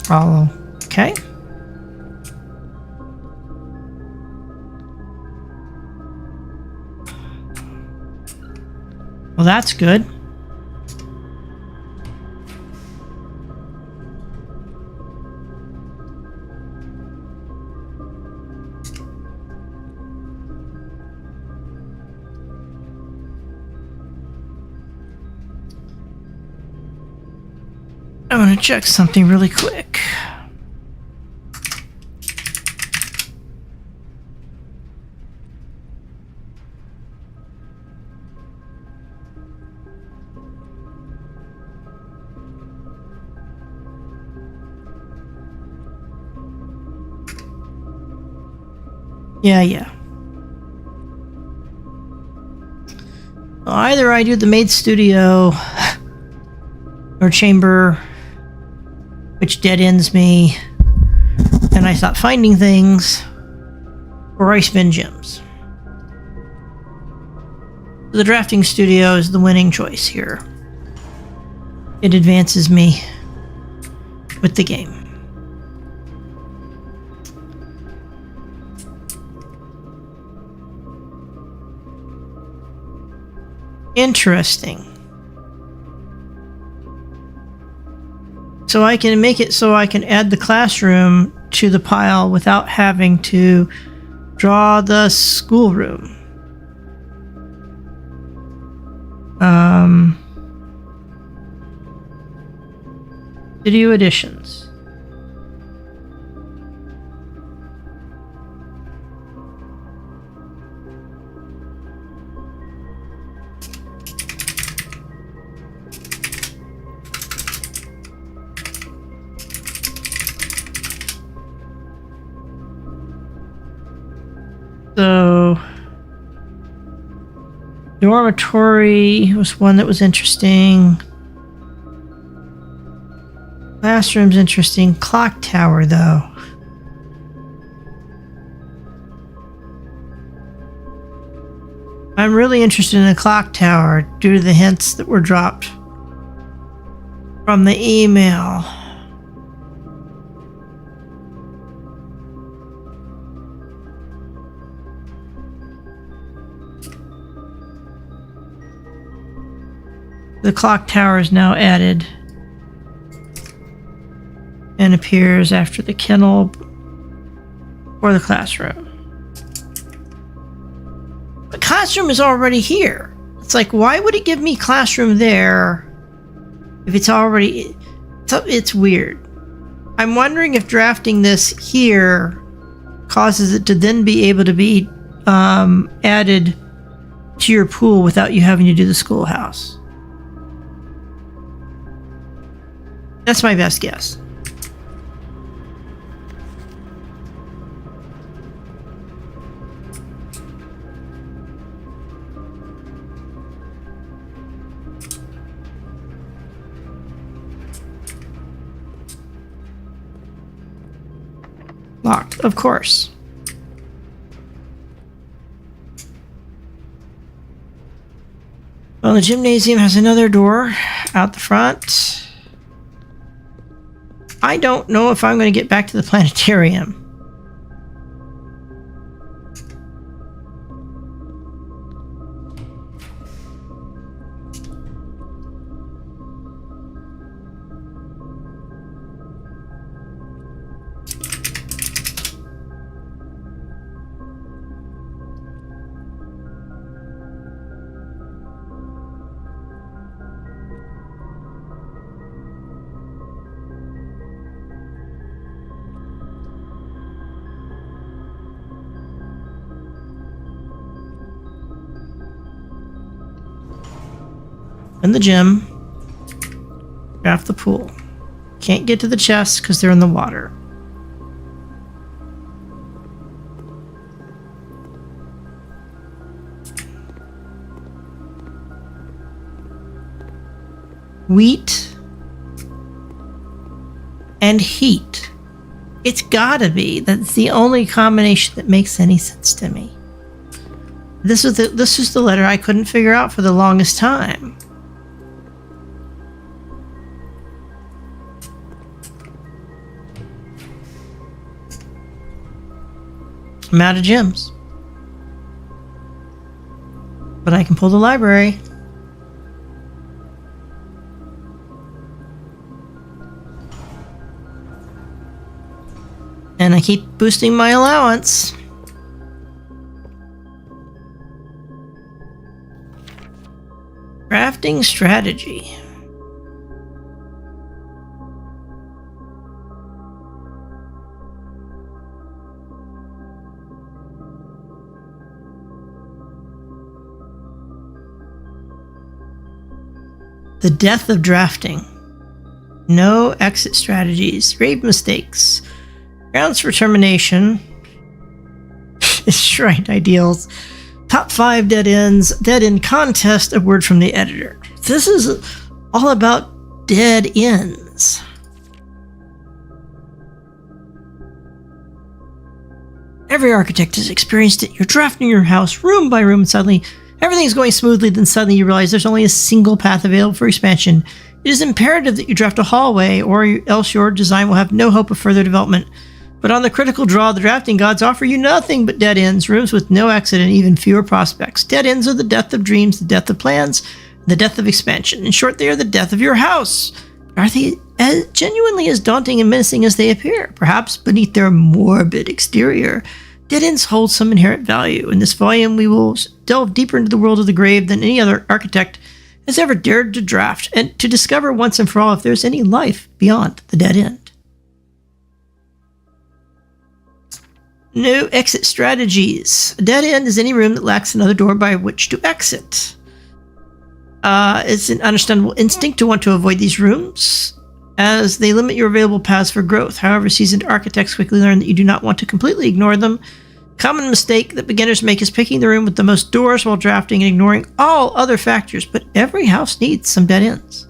Follow. Okay. Well, that's good. I'm going to check something really quick. Yeah. Well, either I do the maid studio or chamber, which dead ends me, and I stop finding things, or I spend gems. The drafting studio is the winning choice here. It advances me with the game. Interesting. So I can make it so I can add the classroom to the pile without having to draw the schoolroom. Video additions. Dormitory was one that was interesting. Classroom's interesting. Clock tower, though. I'm really interested in the clock tower due to the hints that were dropped from the email. The clock tower is now added and appears after the kennel or the classroom. The classroom is already here. It's like, why would it give me classroom there if it's already... It's weird. I'm wondering if drafting this here causes it to then be able to be added to your pool without you having to do the schoolhouse. That's my best guess. Locked, of course. Well, the gymnasium has another door out the front. I don't know if I'm going to get back to the planetarium. In the gym, draft the pool. Can't get to the chests because they're in the water. Wheat and heat. It's gotta be. That's the only combination that makes any sense to me. This is the letter I couldn't figure out for the longest time. I'm out of gems. But I can pull the library. And I keep boosting my allowance. Crafting strategy. The death of drafting. No exit strategies. Grave mistakes. Grounds for termination. Shrine ideals. Top 5 dead ends. Dead end contest. A word from the editor. This is all about dead ends. Every architect has experienced it. You're drafting your house room by room and suddenly everything's going smoothly, then suddenly you realize there's only a single path available for expansion. It is imperative that you draft a hallway, or else your design will have no hope of further development. But on the critical draw, the drafting gods offer you nothing but dead ends, rooms with no exit and even fewer prospects. Dead ends are the death of dreams, the death of plans, the death of expansion. In short, they are the death of your house. Are they genuinely as daunting and menacing as they appear? Perhaps beneath their morbid exterior, dead ends hold some inherent value. In this volume, we will delve deeper into the world of the grave than any other architect has ever dared to draft, and to discover once and for all if there's any life beyond the dead end. No exit strategies. A dead end is any room that lacks another door by which to exit. It's an understandable instinct to want to avoid these rooms, as they limit your available paths for growth. However, seasoned architects quickly learn that you do not want to completely ignore them. Common mistake that beginners make is picking the room with the most doors while drafting and ignoring all other factors, but every house needs some dead ends.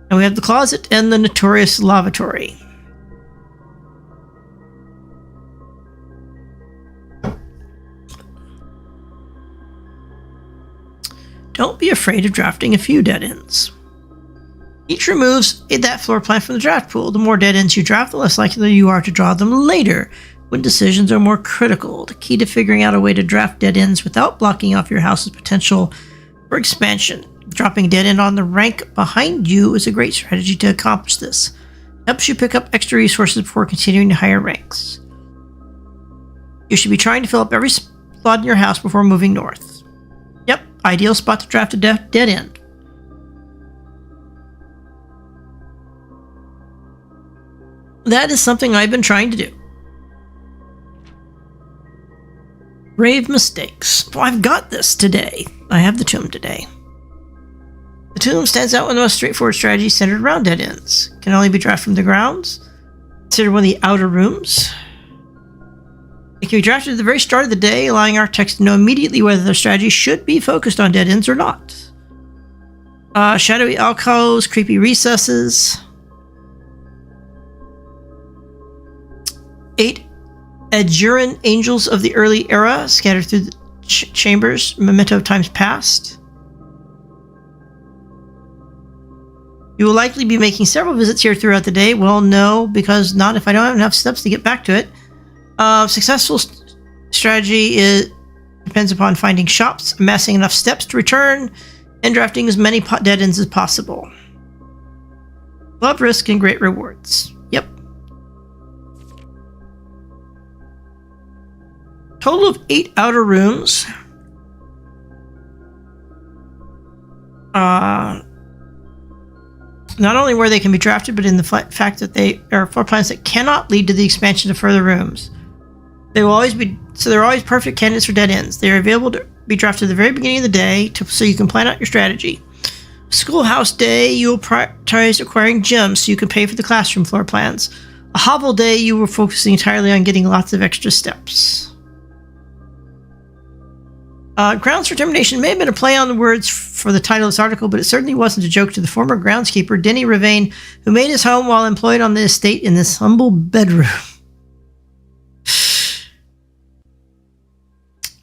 And we have the closet and the notorious lavatory. Don't be afraid of drafting a few dead ends. Each removes that floor plan from the draft pool. The more dead ends you draft, the less likely you are to draw them later when decisions are more critical. The key to figuring out a way to draft dead ends without blocking off your house's potential for expansion. Dropping a dead end on the rank behind you is a great strategy to accomplish this. It helps you pick up extra resources before continuing to higher ranks. You should be trying to fill up every slot in your house before moving north. Yep, ideal spot to draft a dead end. That is something I've been trying to do. Grave mistakes. Well, I've got this today. I have the tomb today. The tomb stands out with the most straightforward strategy centered around dead ends. Can only be drafted from the grounds. Consider one of the outer rooms. It can be drafted at the very start of the day, allowing architects to know immediately whether their strategy should be focused on dead ends or not. Shadowy alcoves, creepy recesses. 8 Durin angels of the early era scattered through the chambers, memento of times past. You will likely be making several visits here throughout the day. Well, no, because not if I don't have enough steps to get back to it. Successful strategy depends upon finding shops, amassing enough steps to return, and drafting as many dead ends as possible. Love risk and great rewards. Yep. Total of 8 outer rooms. Not only where they can be drafted, but in the fact that they are floor plans that cannot lead to the expansion of further rooms. They're always perfect candidates for dead ends. They are available to be drafted at the very beginning of the day so you can plan out your strategy. Schoolhouse day, you will prioritize acquiring gems so you can pay for the classroom floor plans. A hovel day, you were focusing entirely on getting lots of extra steps. Grounds for termination may have been a play on the words for the title of this article, but it certainly wasn't a joke to the former groundskeeper, Denny Ravane, who made his home while employed on the estate in this humble bedroom.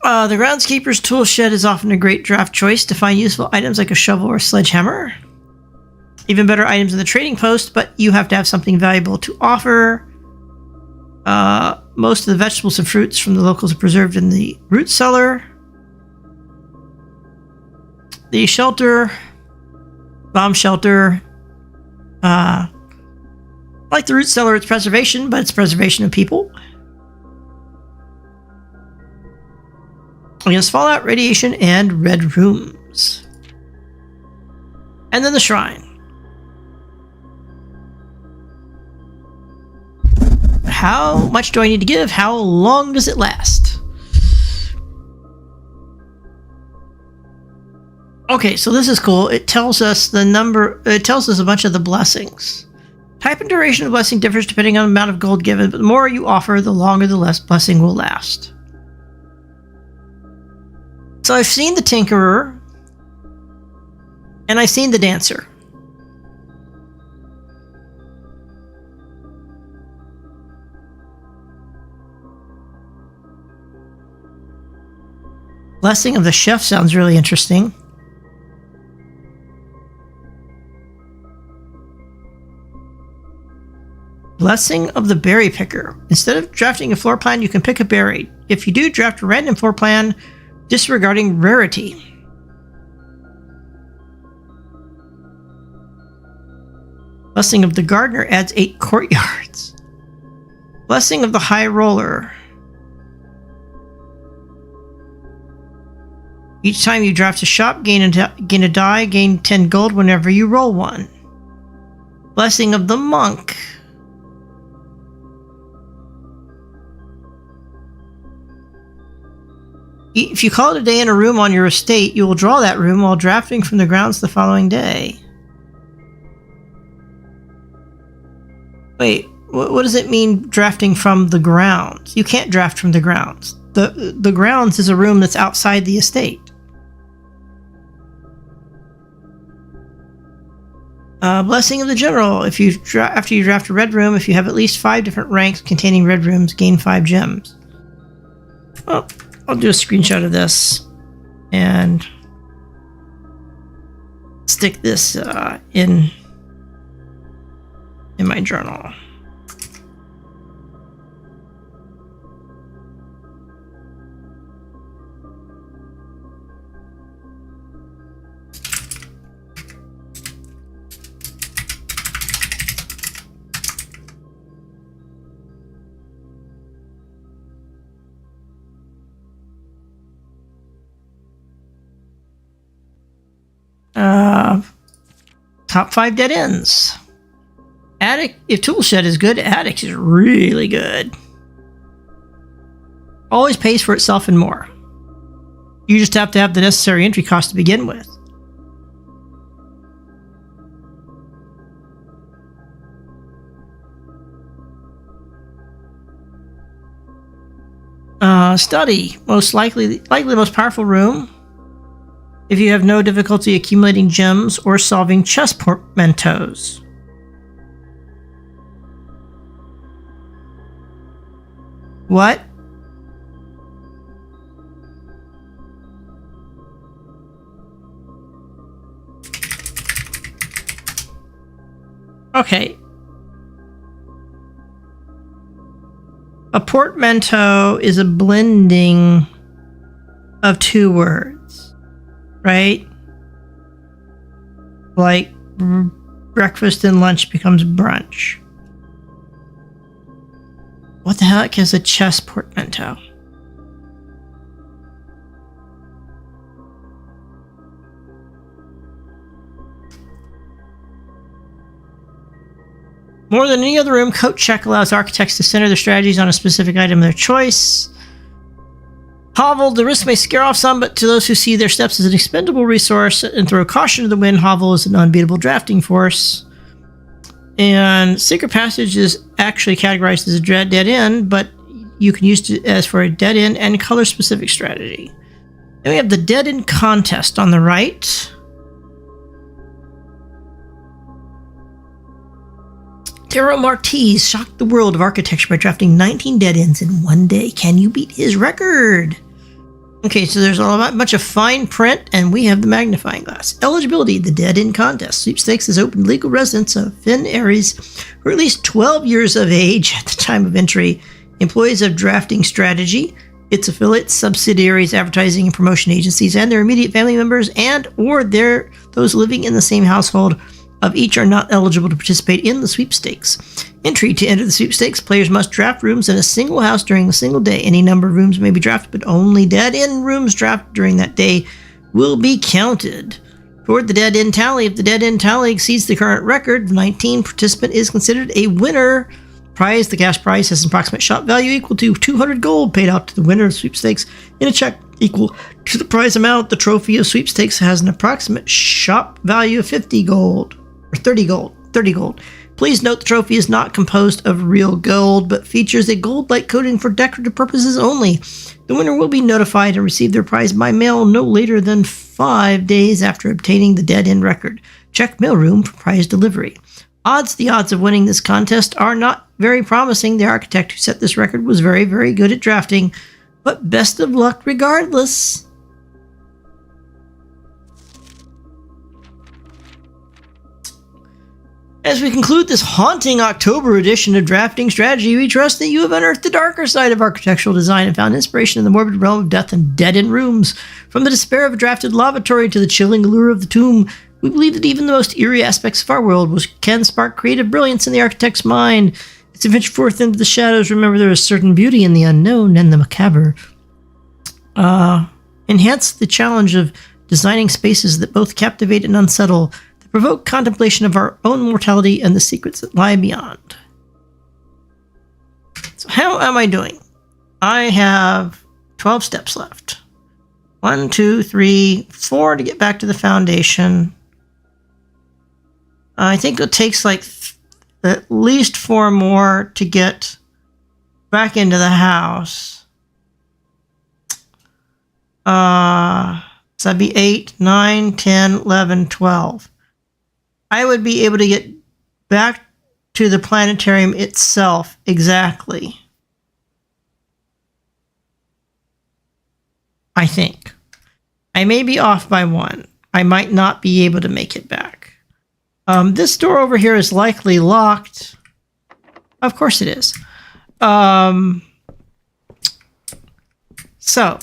The groundskeeper's tool shed is often a great draft choice to find useful items like a shovel or a sledgehammer. Even better items in the trading post, but you have to have something valuable to offer. Most of the vegetables and fruits from the locals are preserved in the root cellar. The shelter, bomb shelter, like the root cellar, it's preservation, but it's preservation of people. Against fallout, radiation, and red rooms. And then the shrine. How much do I need to give? How long does it last? Okay, so this is cool. It tells us the number, it tells us a bunch of the blessings. Type and duration of blessing differs depending on the amount of gold given, but the more you offer, the longer the less blessing will last. So I've seen the Tinkerer, and I've seen the Dancer. Blessing of the Chef sounds really interesting. Blessing of the Berry Picker. Instead of drafting a floor plan, you can pick a berry. If you do, draft a random floor plan, disregarding rarity. Blessing of the Gardener adds 8 courtyards. Blessing of the High Roller. Each time you draft a shop, gain a die, gain 10 gold whenever you roll one. Blessing of the Monk. If you call it a day in a room on your estate, you will draw that room while drafting from the grounds the following day. Wait, what does it mean drafting from the grounds? You can't draft from the grounds. The grounds is a room that's outside the estate. Blessing of the General. After you draft a red room, if you have at least 5 different ranks containing red rooms, gain 5 gems. Well, I'll do a screenshot of this and stick this in my journal. Top 5 dead ends. Attic, if Toolshed is good, Attic is really good. Always pays for itself and more. You just have to have the necessary entry cost to begin with. Study, likely the most powerful room. If you have no difficulty accumulating gems or solving chess portmanteaus. What? Okay. A portmanteau is a blending of 2 words, right? Like breakfast and lunch becomes brunch. What the heck is a chess portmanteau? More than any other room, Coat Check allows architects to center their strategies on a specific item of their choice. Hovel, the risk may scare off some, but to those who see their steps as an expendable resource and throw caution to the wind, Hovel is an unbeatable drafting force. And Secret Passage is actually categorized as a dead end, but you can use it as for a dead end and color-specific strategy. Then we have the Dead End Contest on the right. Darrow Martise shocked the world of architecture by drafting 19 dead ends in one day. Can you beat his record? Okay, so there's a bunch of fine print, and we have the magnifying glass. Eligibility, the Dead End Contest. Sweepstakes is open to legal residents of Finn Ares who are at least 12 years of age at the time of entry, employees of Drafting Strategy, its affiliates, subsidiaries, advertising and promotion agencies, and their immediate family members, and or those living in the same household of each are not eligible to participate in the sweepstakes. Entry to enter the sweepstakes, players must draft rooms in a single house during a single day. Any number of rooms may be drafted, but only dead-end rooms drafted during that day will be counted. Toward the dead-end tally, if the dead-end tally exceeds the current record, 19 participant is considered a winner. Prize, the cash prize has an approximate shop value equal to 200 gold paid out to the winner of sweepstakes in a check equal to the prize amount. The trophy of sweepstakes has an approximate shop value of 50 gold. Or 30 gold. Please note the trophy is not composed of real gold, but features a gold-like coating for decorative purposes only. The winner will be notified and receive their prize by mail no later than 5 days after obtaining the dead end record. Check mailroom for prize delivery. The odds of winning this contest are not very promising. The architect who set this record was very, very good at drafting, but best of luck regardless. As we conclude this haunting October edition of Drafting Strategy, we trust that you have unearthed the darker side of architectural design and found inspiration in the morbid realm of death and dead-end rooms. From the despair of a drafted lavatory to the chilling allure of the tomb, we believe that even the most eerie aspects of our world can spark creative brilliance in the architect's mind. As you venture forth into the shadows, remember there is certain beauty in the unknown and the macabre. Enhance the challenge of designing spaces that both captivate and unsettle, provoke contemplation of our own mortality and the secrets that lie beyond. So how am I doing? I have 12 steps left. 1, 2, 3, 4 to get back to the foundation. I think it takes like at least 4 more to get back into the house. So that'd be 8, 9, 10, 11, 12. I would be able to get back to the planetarium itself exactly. I think. I may be off by 1. I might not be able to make it back. This door over here is likely locked. Of course it is. So,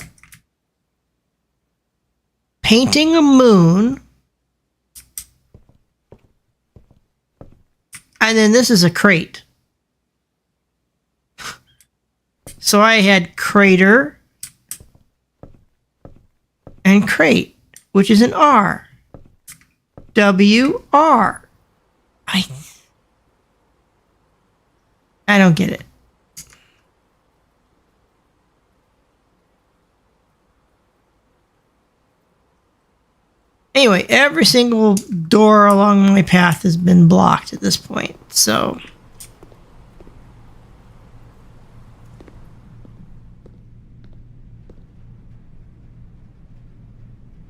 painting a moon. And then this is a crate. So I had crater and crate, which is an R. W-R. I don't get it. Anyway, every single door along my path has been blocked at this point, so...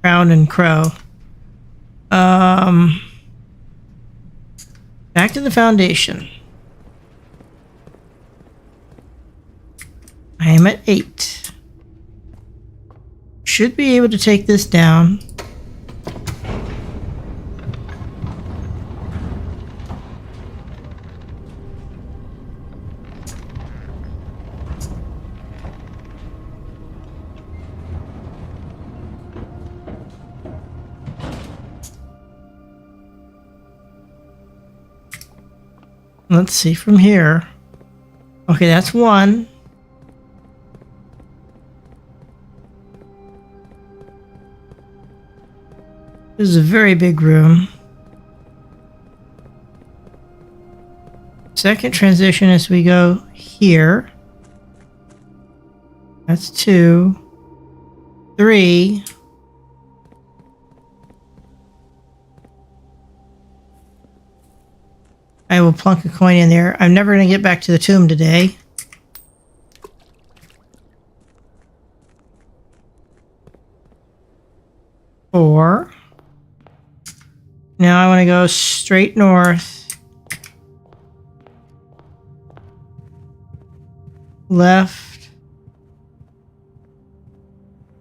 Crown and crow. Back to the foundation. I am at 8. Should be able to take this down. Let's see from here. Okay, that's 1. This is a very big room. Second transition as we go here. That's 2. 3. I will plunk a coin in there. I'm never going to get back to the tomb today. Four. Now I want to go straight north. Left.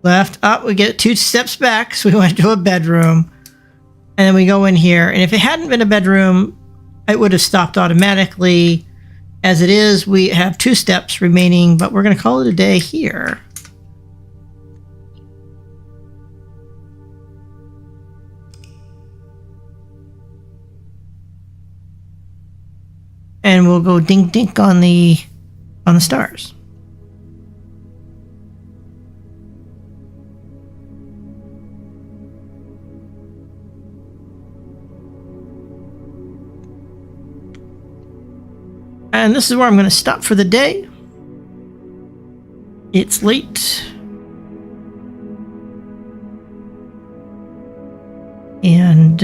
Left. Up. We get 2 steps back, so we went to a bedroom. And then we go in here. And if it hadn't been a bedroom, it would have stopped automatically. As it is, we have 2 steps remaining, but we're going to call it a day here. And we'll go dink dink on the stars. And this is where I'm going to stop for the day. It's late. And